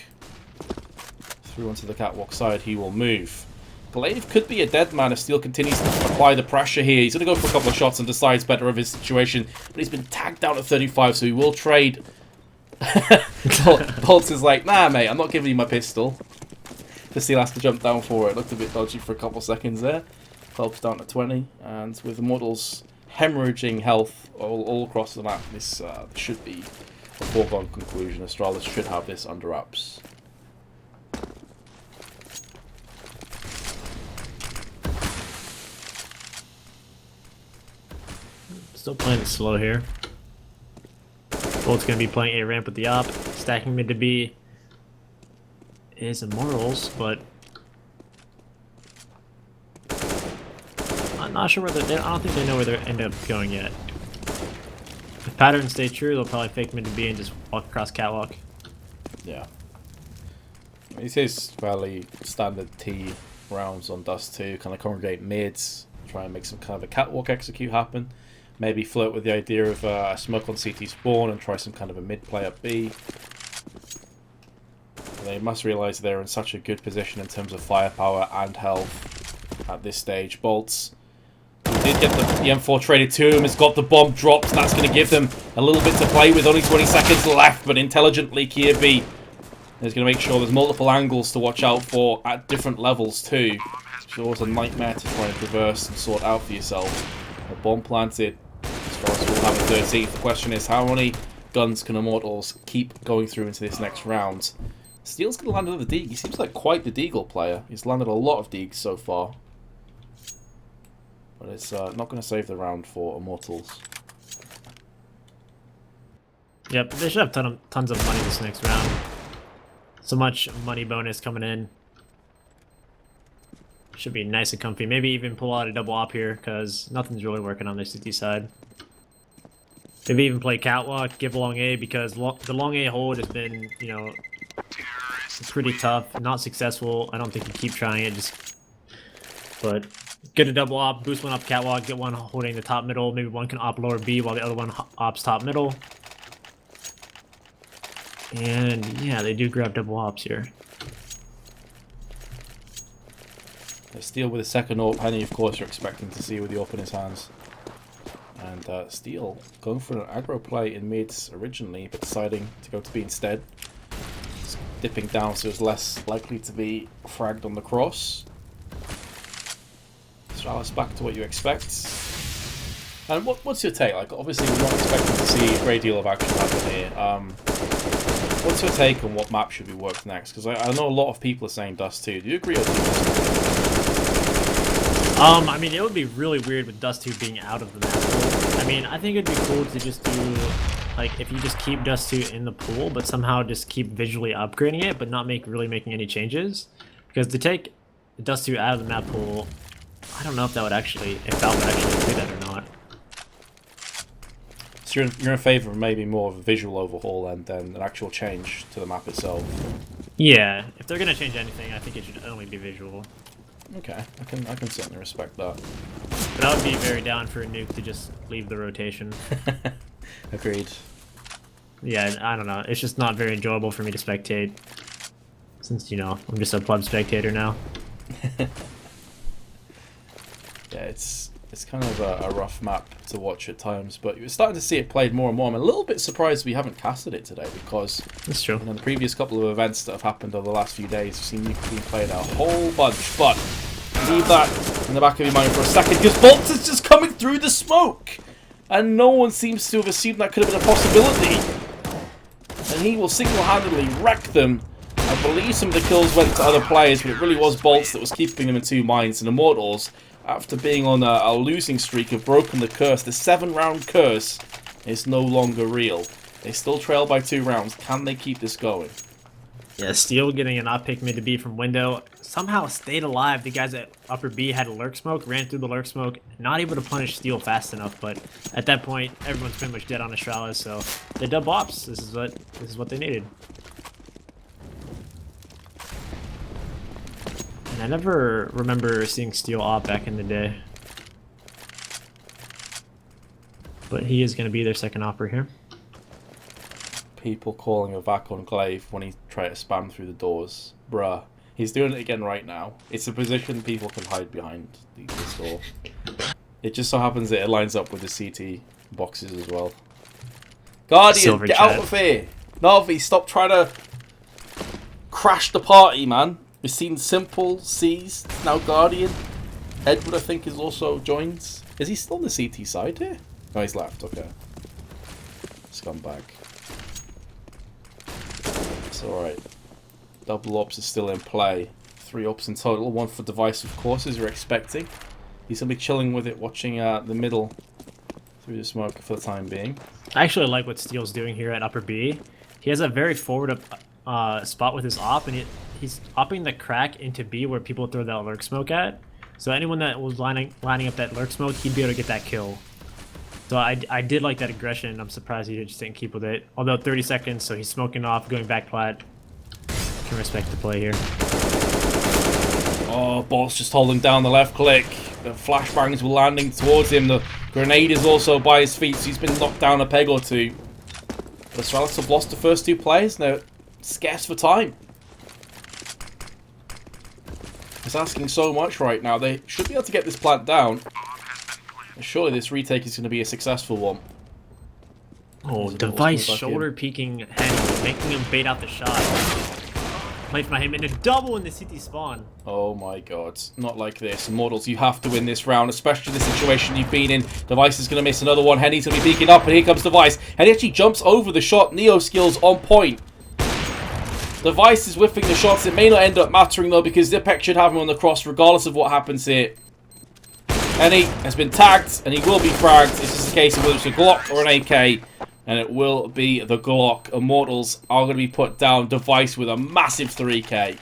Through onto the catwalk side, he will move. Glaive could be a dead man if Steel continues to apply the pressure here. He's going to go for a couple of shots and decides better of his situation. But he's been tagged down at 35, so he will trade. Bolt is like, nah, mate, I'm not giving you my pistol. The Steel has to jump down for it. Looked a bit dodgy for a couple of seconds there. Phelps down to 20. And with Immortals hemorrhaging health all across the map, this should be a foregone conclusion. Astralis should have this under wraps. Still playing it slow here. Bolt's going to be playing A ramp with the op. Stacking mid to B is Immortals, but I'm not sure where I don't think they know where they end up going yet. If patterns stay true, they'll probably fake mid to B and just walk across catwalk. Yeah. It is fairly standard T rounds on Dust2. Kind of congregate mids, try and make some kind of a catwalk execute happen. Maybe flirt with the idea of a smoke on CT spawn and try some kind of a mid play at B. But they must realise they're in such a good position in terms of firepower and health at this stage. Bolts. He did get the M4 traded to him. He's got the bomb dropped. And that's going to give them a little bit to play with. Only 20 seconds left, but intelligently Kirby is going to make sure there's multiple angles to watch out for at different levels too. It's always a nightmare to try and traverse and sort out for yourself. A bomb planted. Astralis will have a 13th. The question is, how many guns can Immortals keep going through into this next round? Steel's going to land another Deagle. He seems like quite the Deagle player. He's landed a lot of Deags so far. But it's not going to save the round for Immortals. Yep, they should have tons of money this next round. So much money bonus coming in. Should be nice and comfy. Maybe even pull out a double op here, because nothing's really working on their CT side. Maybe even play catwalk, give long A, because the long A hold has been, you know, pretty tough. Not successful. I don't think you keep trying it. But get a double op, boost one up catwalk, get one holding the top middle. Maybe one can op lower B while the other one ops top middle. And yeah, they do grab double ops here. Steel with a second AWP. Henny, of course, you're expecting to see with the AWP in his hands. And Steel going for an aggro play in mids originally, but deciding to go to B instead. Just dipping down so it's less likely to be fragged on the cross. Astralis back to what you expect. And what's your take? Like, obviously, we're not expecting to see a great deal of action happen here. What's your take on what map should be worked next? Because I know a lot of people are saying Dust2. Do you agree or disagree? I mean, it would be really weird with Dust2 being out of the map. I mean, I think it'd be cool to just do, like, if you just keep Dust2 in the pool, but somehow just keep visually upgrading it, but not really making any changes. Because to take Dust2 out of the map pool, I don't know if that would actually, if Valve would actually do that or not. So you're in favour of maybe more of a visual overhaul than an actual change to the map itself? Yeah, if they're gonna change anything, I think it should only be visual. Okay, I can certainly respect that. But I would be very down for a nuke to just leave the rotation. Agreed. Yeah, I don't know. It's just not very enjoyable for me to spectate. Since, you know, I'm just a pleb spectator now. Yeah, it's kind of a rough map to watch at times, but you're starting to see it played more and more. I'm a little bit surprised we haven't casted it today, because that's true. In the previous couple of events that have happened over the last few days, we've seen nuke being played a whole bunch. But leave that in the back of your mind for a second, because Bolts is just coming through the smoke, and no one seems to have assumed that could have been a possibility. And he will single-handedly wreck them. I believe some of the kills went to other players, but it really was Bolts that was keeping them in two minds. And Immortals, after being on a losing streak, have broken the curse. The 7-round curse is no longer real. They still trail by 2 rounds. Can they keep this going? Yeah, Steel getting an op pick mid to B from window. Somehow stayed alive. The guys at upper B had a lurk smoke, ran through the lurk smoke, not able to punish Steel fast enough. But at that point, everyone's pretty much dead on Astralis, so they dub ops. This is what they needed. And I never remember seeing Steel op back in the day. But he is going to be their second opper here. People calling a vac on Glaive when he tried to spam through the doors. Bruh. He's doing it again right now. It's a position people can hide behind this door. It just so happens that it lines up with the CT boxes as well. Guardian, Silver get chat. out of here! Navi, stop trying to crash the party, man. We've seen Simple, C's, now Guardian. Edward, I think, is also joined. Is he still on the CT side here? No, he's left, okay. Scumbag. It's alright. Double ops is still in play. 3 ops in total, 1 for device, of course, as you're expecting. He's going to be chilling with it, watching the middle through the smoke for the time being. I actually like what Steel's doing here at upper B. He has a very forward spot with his op, and he's opping the crack into B where people throw that lurk smoke at. So anyone that was lining up that lurk smoke, he'd be able to get that kill. So I did like that aggression. I'm surprised he just didn't keep with it. Although 30 seconds, so he's smoking off, going back plat. Can respect the play here. Oh, Bolt's just holding down the left click. The flashbangs were landing towards him. The grenade is also by his feet, so he's been knocked down a peg or two. But Astralis have lost the first 2 players, and they're scarce for time. It's asking so much right now. They should be able to get this plant down. And surely this retake is going to be a successful one. Oh, Device shoulder peeking Henny, making him bait out the shot. Play from him and a double in the CT spawn. Oh my god, not like this. Immortals, you have to win this round, especially the situation you've been in. Device is going to miss another one. Henny's going to be peeking up, and here comes Device. Henny actually jumps over the shot. Neo skills on point. Device is whiffing the shots. It may not end up mattering though, because Zipek should have him on the cross regardless of what happens here. Henny has been tagged, and he will be fragged. It's just a case of whether it's a Glock or an AK. And it will be the Glock. Immortals are going to be put down. Device with a massive 3K.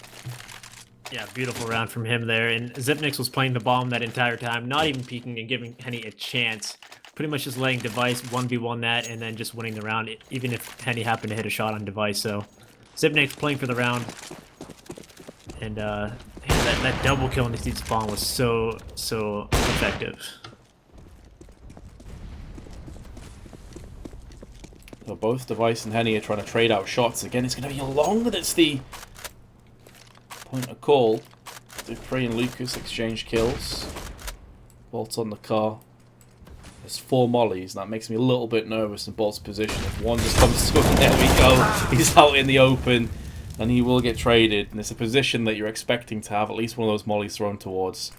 Yeah, beautiful round from him there. And Zipnix was playing the bomb that entire time, not even peeking and giving Henny a chance. Pretty much just letting Device 1v1 that and then just winning the round, even if Henny happened to hit a shot on Device. So Zipnix playing for the round. And man, that double kill in the seed spawn was so effective. So both Device and Henny are trying to trade out shots. Again, it's going to be a long that's the point of call. Dupree and Lucas exchange kills. Bolt on the car. There's 4 mollies. That makes me a little bit nervous in Bolt's position. If one just comes to there we go. He's out in the open. And he will get traded. And it's a position that you're expecting to have at least one of those mollies thrown towards.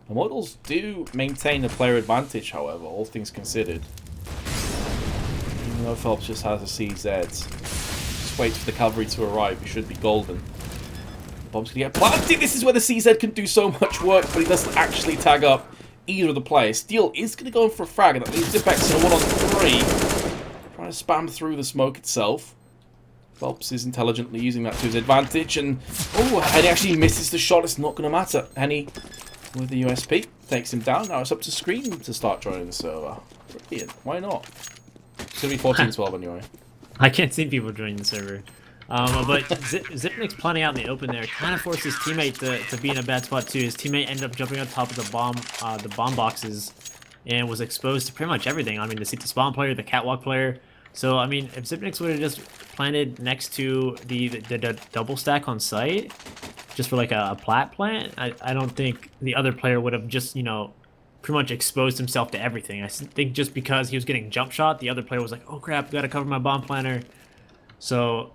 Immortals do maintain a player advantage, however, all things considered. Even though Phelps just has a CZ. Just wait for the cavalry to arrive. He should be golden. The bomb's going to get planted. This is where the CZ can do so much work, but he doesn't actually tag up either of the players. Steel is going to go in for a frag, and that leaves Zipex in a 1-on-3. Trying to spam through the smoke itself. Phelps is intelligently using that to his advantage, and oh, Henny actually misses the shot. It's not going to matter. Henny with the USP takes him down. Now it's up to Scream to start joining the server. Brilliant. Why not? It's going to be 14-12 anyway. I can't see people joining the server. But Zipnik's planning out in the open there. Kind of forced his teammate to be in a bad spot too. His teammate ended up jumping on top of the bomb boxes, and was exposed to pretty much everything. I mean, the CT spawn player, the catwalk player. So I mean, if Zipnix would have just planted next to the double stack on site, just for like a plat plant, I don't think the other player would have just, you know, pretty much exposed himself to everything. I think just because he was getting jump shot, the other player was like, oh crap, gotta cover my bomb planter. So,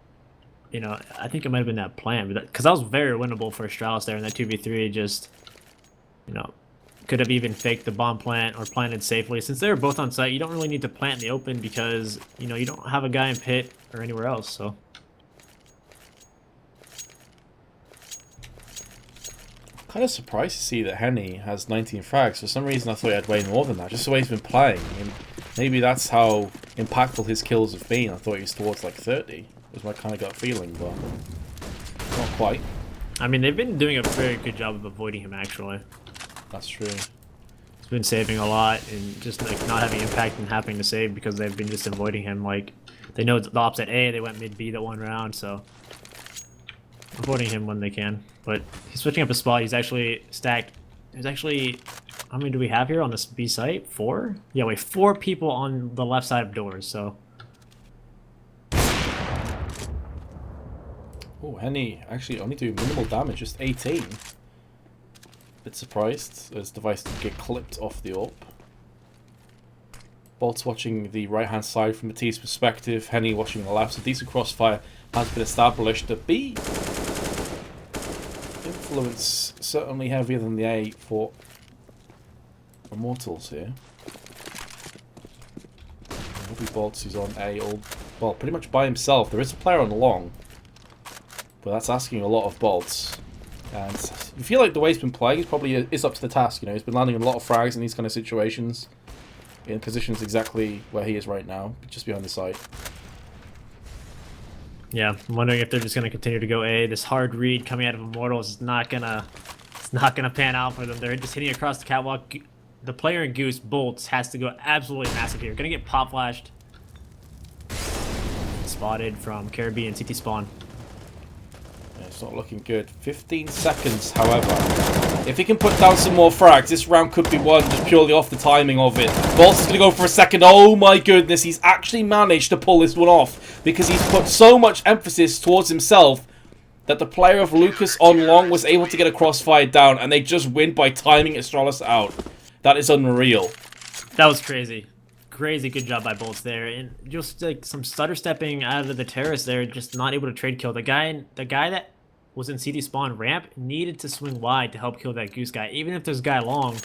you know, I think it might have been that plan, because that was very winnable for Astralis there in that 2v3. Just, you know, could have even faked the bomb plant or planted safely. Since they were both on site, you don't really need to plant in the open because, you know, you don't have a guy in pit or anywhere else. So Kind of surprised to see that Henny has 19 frags. For some reason I thought he had way more than that, just the way he's been playing. I mean, maybe that's how impactful his kills have been. I thought he was towards like 30, was my kind of gut feeling, but not quite. I mean, they've been doing a very good job of avoiding him, actually. That's true. He's been saving a lot and just like not having impact and having to save because they've been just avoiding him. Like, they know the ops at A, they went mid B that one round, so avoiding him when they can. But he's switching up his spot. He's actually stacked. There's actually, how many do we have here on this B site? 4? Yeah, wait, 4 people on the left side of doors, so. Oh, Henny actually only doing minimal damage, just 18. Bit surprised as Device did get clipped off the AWP. Bolt's watching the right hand side from Matisse' perspective, Henny watching the left, so decent crossfire has been established. The B influence certainly heavier than the A for Immortals here. Bobby Bolts is on A all, well, pretty much by himself. There is a player on the long, but that's asking a lot of Bolts. And you feel like the way he's been playing, he probably is up to the task. You know, he's been landing a lot of frags in these kind of situations, in positions exactly where he is right now, just behind the site. Yeah, I'm wondering if they're just gonna continue to go A. This hard read coming out of Immortals is not gonna pan out for them. They're just hitting across the catwalk, the player in Goose, Bolts, has to go absolutely massive here. Gonna get pop flashed. Spotted from Caribbean CT spawn. Yeah, it's not looking good. 15 seconds, however. If he can put down some more frags, this round could be won just purely off the timing of it. Bolts is going to go for a second. Oh my goodness, he's actually managed to pull this one off because he's put so much emphasis towards himself that the player of Lucas on long was able to get a crossfire down, and they just win by timing Astralis out. That is unreal. That was crazy. Crazy good job by Bolts there. And just like some stutter stepping out of the terrace there, just not able to trade kill. The guy that was in CD spawn ramp needed to swing wide to help kill that Goose guy. Even if there's a guy long,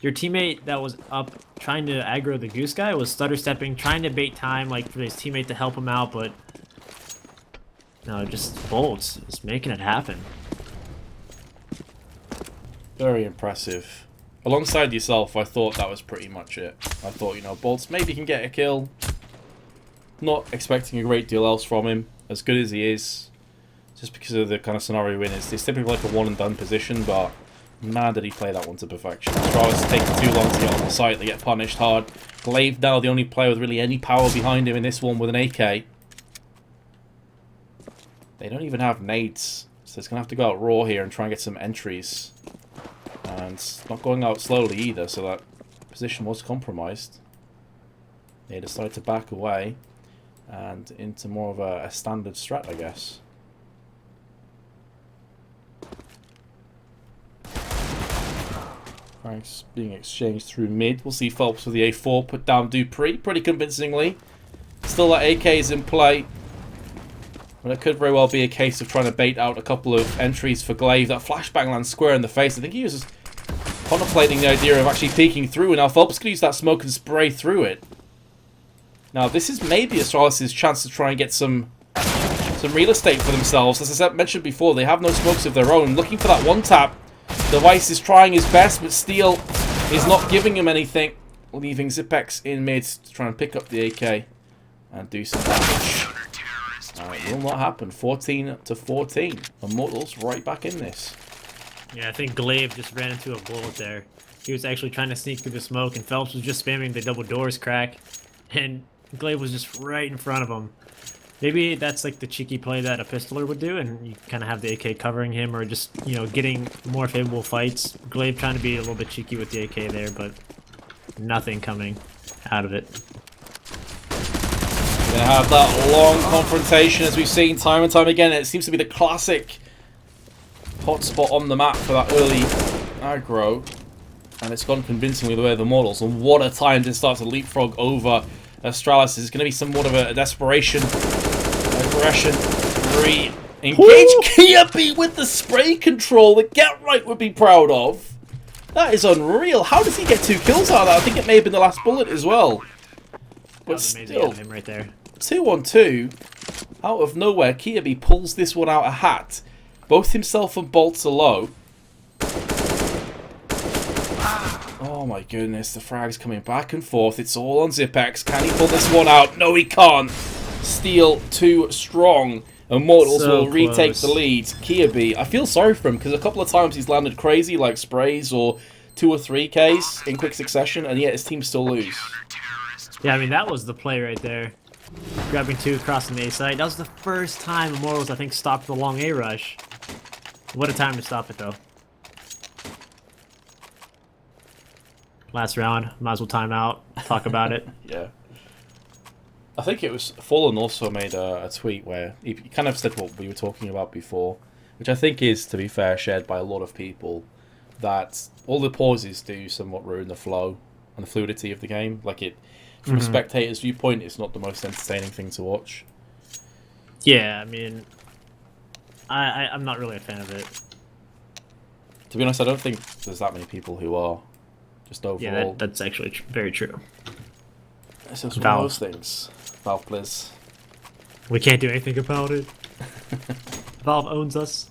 your teammate that was up trying to aggro the Goose guy was stutter stepping, trying to bait time like for his teammate to help him out, but no, just Bolts is making it happen. Very impressive. Alongside yourself, I thought that was pretty much it. I thought, you know, Bolts maybe can get a kill. Not expecting a great deal else from him, as good as he is. Just because of the kind of scenario we're in. It's typically like a one and done position, but man did he play that one to perfection. Astralis taking too long to get on the site, they get punished hard. Glaive now the only player with really any power behind him in this one with an AK. They don't even have nades, so it's going to have to go out raw here and try and get some entries. And it's not going out slowly either, so that position was compromised. They decided to back away and into more of a standard strat, I guess. Ranks being exchanged through mid. We'll see Phelps with the A4 put down Dupree pretty convincingly. Still that AK is in play. But it could very well be a case of trying to bait out a couple of entries for Glaive. That flashbang lands square in the face. I think he was contemplating the idea of actually peeking through. And now Phelps could use that smoke and spray through it. Now this is maybe Astralis' chance to try and get some real estate for themselves. As I mentioned before, they have no smokes of their own. Looking for that one tap. Device is trying his best, but Steel is not giving him anything. Leaving Zipex in mid to try and pick up the AK and do some damage. It will not happen. 14 to 14. Immortals right back in this. Yeah, I think Glaive just ran into a bullet there. He was actually trying to sneak through the smoke, and Phelps was just spamming the double doors crack, and Glaive was just right in front of him. Maybe that's like the cheeky play that a pistoler would do, and you kind of have the AK covering him, or just, you know, getting more favorable fights. Glaive trying to be a little bit cheeky with the AK there, but nothing coming out of it. Gonna have that long confrontation as we've seen time and time again. It seems to be the classic hotspot on the map for that early aggro, and it's gone convincingly the way of the Immortals. And what a time to start to leapfrog over Astralis. It's going to be somewhat of a desperation, aggression, re-engage. Kiabi with the spray control that Get Right would be proud of. That is unreal. How does he get 2 kills out of that? I think it may have been the last bullet as well. But still, him right there. 2-on-2 out of nowhere. Kiabi pulls this one out a hat. Both himself and Bolts are low. Oh my goodness, the frag's coming back and forth. It's all on Zipex. Can he pull this one out? No, he can't. Steel too strong. Immortals will retake the lead. Kiabi, I feel sorry for him because a couple of times he's landed crazy like sprays or 2 or 3 Ks in quick succession, and yet his team still lose. Yeah, I mean, that was the play right there. Grabbing 2, crossing the A side. That was the first time Immortals, I think, stopped the long A rush. What a time to stop it, though. Last round. Might as well time out. Talk about it. Yeah. I think it was Fallen also made a tweet where he kind of said what we were talking about before, which I think is, to be fair, shared by a lot of people, that all the pauses do somewhat ruin the flow and the fluidity of the game. Like, it, from a spectator's viewpoint, it's not the most entertaining thing to watch. Yeah, I mean, I'm not really a fan of it. To be honest, I don't think there's that many people who are. Just overall. Yeah, that's actually very true. It's just one of those things. Valve, please. We can't do anything about it. Valve owns us.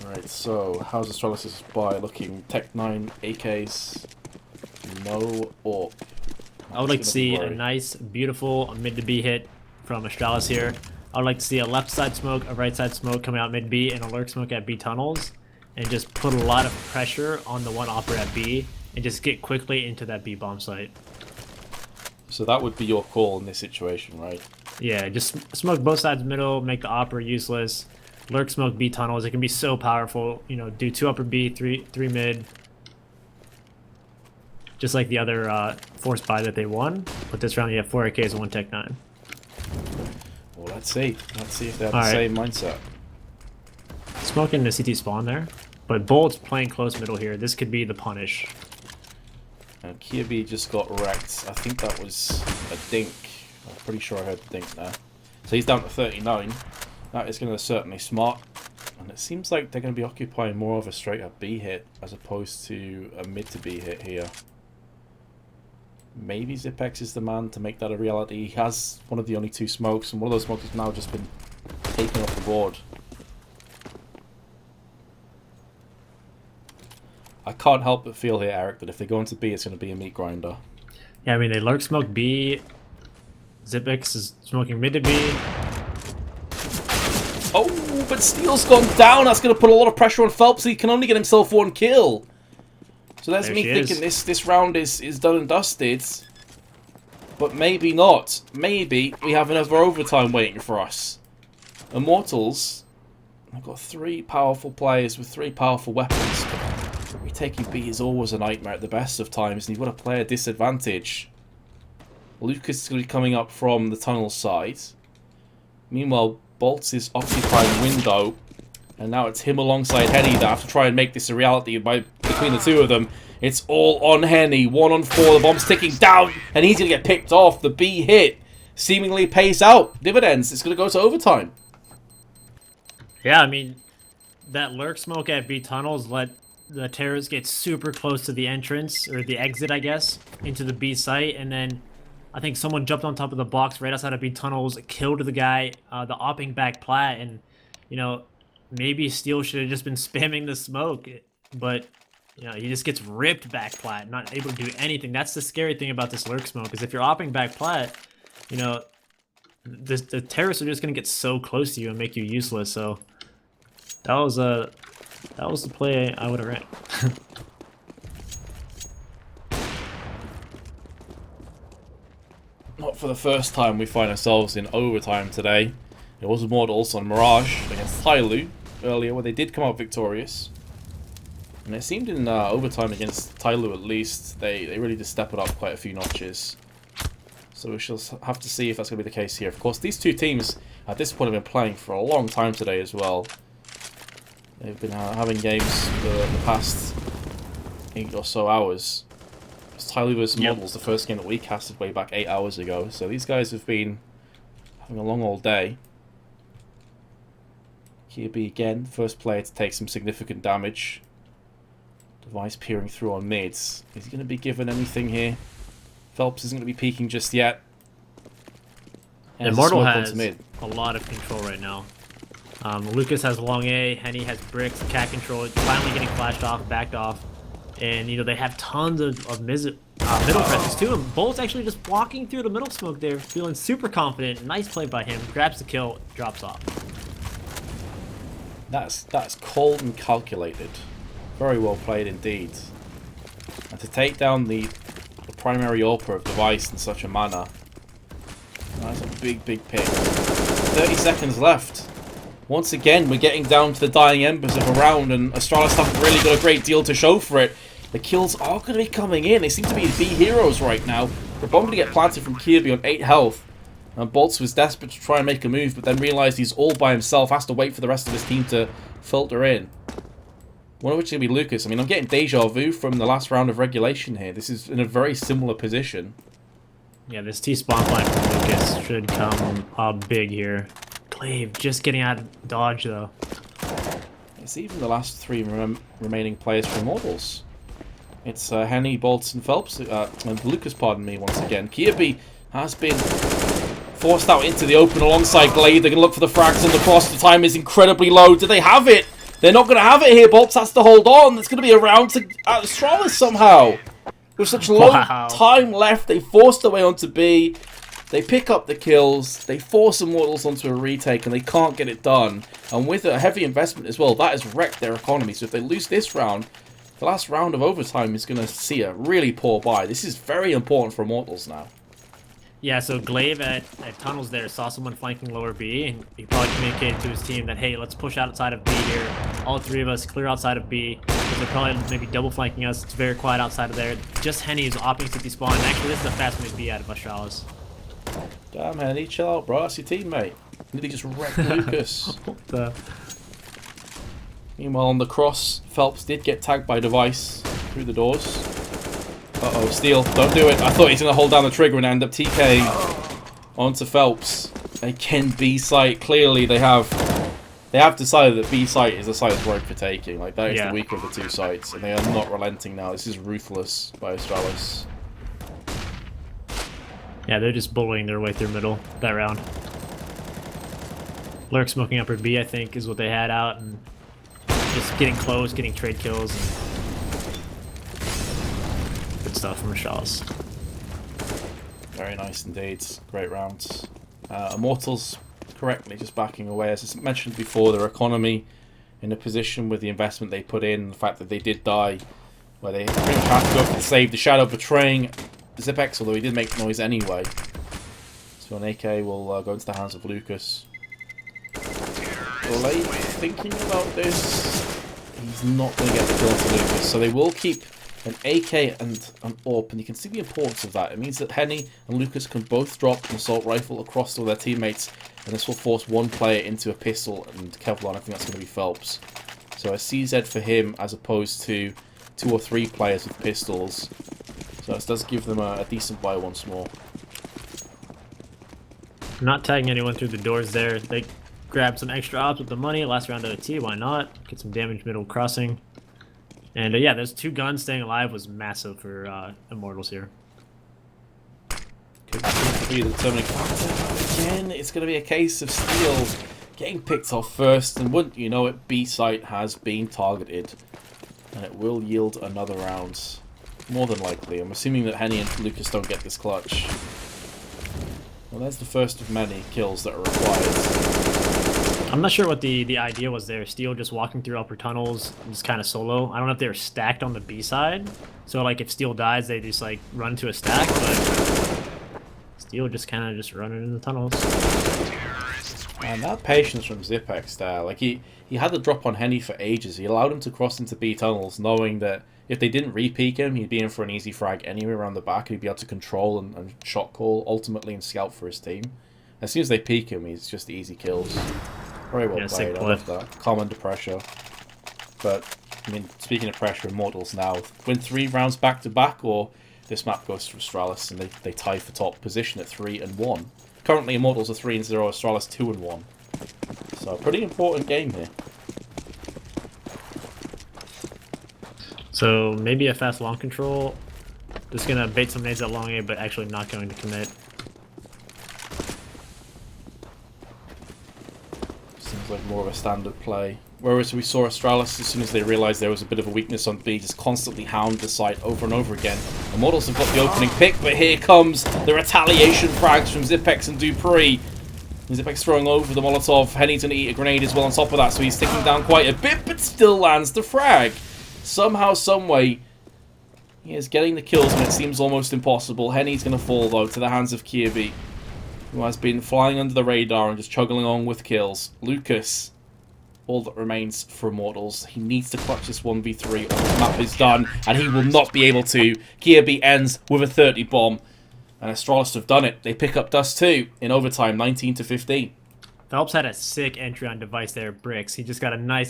Alright, so how's Astralis' buy looking? Tech 9 AKs. No AWP. I would like to see a nice, beautiful mid to B hit from Astralis here. I would like to see a left side smoke, a right side smoke coming out mid B, and a lurk smoke at B tunnels. and just put a lot of pressure on the one operator at B and just get quickly into that B bomb site. So that would be your call in this situation, right? Yeah, just smoke both sides middle, make the opera useless. Lurk smoke B tunnels. It can be so powerful. You know, do 2 upper B, 3 mid. Just like the other force buy that they won. But this round you have 4 AKs and 1 Tech 9. Well, let's see. Let's see if they have All the right. same mindset. Smoking the CT spawn there. But Bolt's playing close middle here. This could be the punish. And Kirby just got wrecked. I think that was a dink. I'm pretty sure I heard the dink there. So he's down to 39. That is going to certainly smart. And it seems like they're going to be occupying more of a straight up B hit as opposed to a mid to B hit here. Maybe Zipex is the man to make that a reality. He has one of the only 2 smokes, and one of those smokes has now just been taken off the board. I can't help but feel here, Eric, that if they go into B, it's going to be a meat grinder. Yeah, I mean, they lurk smoke B. Zipex is smoking mid to B. Oh, but Steel's gone down. That's going to put a lot of pressure on Phelps. He can only get himself 1 kill. So that's There me she thinking is. this round is done and dusted. But maybe not. Maybe we have another overtime waiting for us. Immortals, I've got 3 powerful players with 3 powerful weapons. Retaking B is always a nightmare at the best of times, and you've got a player disadvantage. Lucas is going to be coming up from the tunnel side. Meanwhile, Bolts is occupying window, and now it's him alongside Henny that have to try and make this a reality between the 2 of them. It's all on Henny, 1 on 4, the bomb's ticking down, and he's going to get picked off. The B hit seemingly pays out dividends. It's going to go to overtime. Yeah, I mean, that lurk smoke at B tunnels let the terrorists get super close to the entrance, or the exit, I guess, into the B site, and then I think someone jumped on top of the box right outside of B tunnels, killed the guy, the opping back plat, and, you know, maybe Steel should have just been spamming the smoke, but, you know, he just gets ripped back plat, not able to do anything. That's the scary thing about this lurk smoke, is if you're opping back plat, you know, the terrorists are just going to get so close to you and make you useless, so that was the play I would have ran. Not for the first time we find ourselves in overtime today. It was Immortals on Mirage against Tyloo earlier, where they did come out victorious. And it seemed in overtime against Tyloo at least, they really did step it up quite a few notches. So we shall have to see if that's going to be the case here. Of course, these 2 teams at this point have been playing for a long time today as well. They've been having games for the past 8 or so hours. It's Tyloo vs Immortals, the first game that we casted way back 8 hours ago. So these guys have been having a long old day. Kirby again, first player to take some significant damage. Device peering through on mids. Is he going to be given anything here? Phelps isn't going to be peeking just yet. And Immortal has a lot of control right now. Lucas has long A, Henny has bricks, cat control, finally getting flashed off, backed off. And, you know, they have tons of middle presses too. And Bolt's actually just walking through the middle smoke there, feeling super confident. Nice play by him. Grabs the kill, drops off. That's cold and calculated. Very well played indeed. And to take down the primary AWPer of Device in such a manner, that's a big pick. 30 seconds left. Once again, we're getting down to the dying embers of a round, and Astralis haven't really got a great deal to show for it. The kills are going to be coming in. They seem to be B heroes right now. The bomb going to get planted from Kirby on 8 health. And Bolts was desperate to try and make a move, but then realised he's all by himself, has to wait for the rest of his team to filter in. One of which is going to be Lucas. I mean, I'm getting deja vu from the last round of regulation here. This is in a very similar position. Yeah, this T-spawn line from Lucas should come up big here. Glaive just getting out of dodge, though. It's even the last 3 remaining players for Immortals. It's Henny, Bolts, and Phelps. And Lucas, pardon me, once again. Kirby has been forced out into the open alongside Glaive. They're going to look for the frags on the cross. The time is incredibly low. Do they have it? They're not going to have it here. Bolts has to hold on. It's going to be a round to Astralis somehow. With such low time left, they forced their way onto B. They pick up the kills, they force Immortals onto a retake, and they can't get it done. And with a heavy investment as well, that has wrecked their economy. So if they lose this round, the last round of overtime is going to see a really poor buy. This is very important for Immortals now. Yeah, so Glaive at Tunnels there saw someone flanking lower B, and he probably communicated to his team that, hey, let's push outside of B here. All three of us clear outside of B, because they're probably maybe double flanking us. It's very quiet outside of there. Just Henny is opting to despawn. Actually, this is a fast move B out of Astralis. Damn, Henny, chill out, bro. That's your teammate. Nearly just wrecked Lucas. What the? Meanwhile, on the cross, Phelps did get tagged by Device through the doors. Uh-oh, Steel, don't do it. I thought he's going to hold down the trigger and end up TKing onto Phelps. Again, B site. Clearly, they have decided that B site is a site that's ripe for taking. Like, that is the weaker of the two sites, and they are not relenting now. This is ruthless by Astralis. Yeah, they're just bullying their way through middle that round. Lurk smoking upper B, I think, is what they had out, and just getting close, getting trade kills. And good stuff from Astralis. Very nice indeed. Great rounds. Immortals correctly just backing away. As I mentioned before, their economy in a position with the investment they put in, the fact that they did die, where they pretty much have to go for the save. The Shadow betraying Zipex, although he did make noise anyway. So an AK will go into the hands of Lucas. Late thinking about this. He's not going to get the kill to Lucas, so they will keep an AK and an AWP, and you can see the importance of that. It means that Henny and Lucas can both drop an assault rifle across to their teammates, and this will force one player into a pistol, and Kevlar, I think that's going to be Phelps. So a CZ for him as opposed to 2 or 3 players with pistols. So this does give them a decent buy once more. Not tagging anyone through the doors there. They grabbed some extra ops with the money. Last round OT, why not? Get some damage middle crossing. And yeah, those 2 guns staying alive was massive for Immortals here. Could be the determining factor. Again, it's going to be a case of Steel getting picked off first, and wouldn't you know it, B site has been targeted. And it will yield another round. More than likely. I'm assuming that Henny and Lucas don't get this clutch. Well, there's the first of many kills that are required. I'm not sure what the idea was there. Steel just walking through upper tunnels, just kind of solo. I don't know if they were stacked on the B side. So, like, if Steel dies, they just, like, run to a stack. But Steel just kind of just running in the tunnels. Man, that patience from Zipex there. Like, he had the drop on Henny for ages. He allowed him to cross into B tunnels, knowing that if they didn't re-peek him, he'd be in for an easy frag anyway around the back. He'd be able to control and shot call, ultimately, and scout for his team. As soon as they peek him, he's just easy kills. Very well played, I love that. Calm under pressure. But, I mean, speaking of pressure, Immortals now win 3 rounds back-to-back, or this map goes to Astralis, and they tie for top position at 3-1. Currently, Immortals are 3-0, Astralis 2-1. So, a pretty important game here. So maybe a fast long control. Just gonna bait some nades at long A, but actually not going to commit. Seems like more of a standard play. Whereas we saw Astralis, as soon as they realised there was a bit of a weakness on B, just constantly hound the site over and over again. The Immortals have got the opening pick, but here comes the retaliation frags from Zipex and Dupree. Zipex throwing over the Molotov. Henny's going to eat a grenade as well on top of that, so he's sticking down quite a bit, but still lands the frag. Somehow, someway, he is getting the kills when it seems almost impossible. Henny's going to fall, though, to the hands of Kirby, who has been flying under the radar and just chugging along with kills. Lucas, all that remains for Immortals. He needs to clutch this 1v3 or the map is done, and he will not be able to. Kirby ends with a 30 bomb, and Astralis have done it. They pick up Dust2 in overtime, 19-15. Phelps had a sick entry on Device there, Bricks. He just got a nice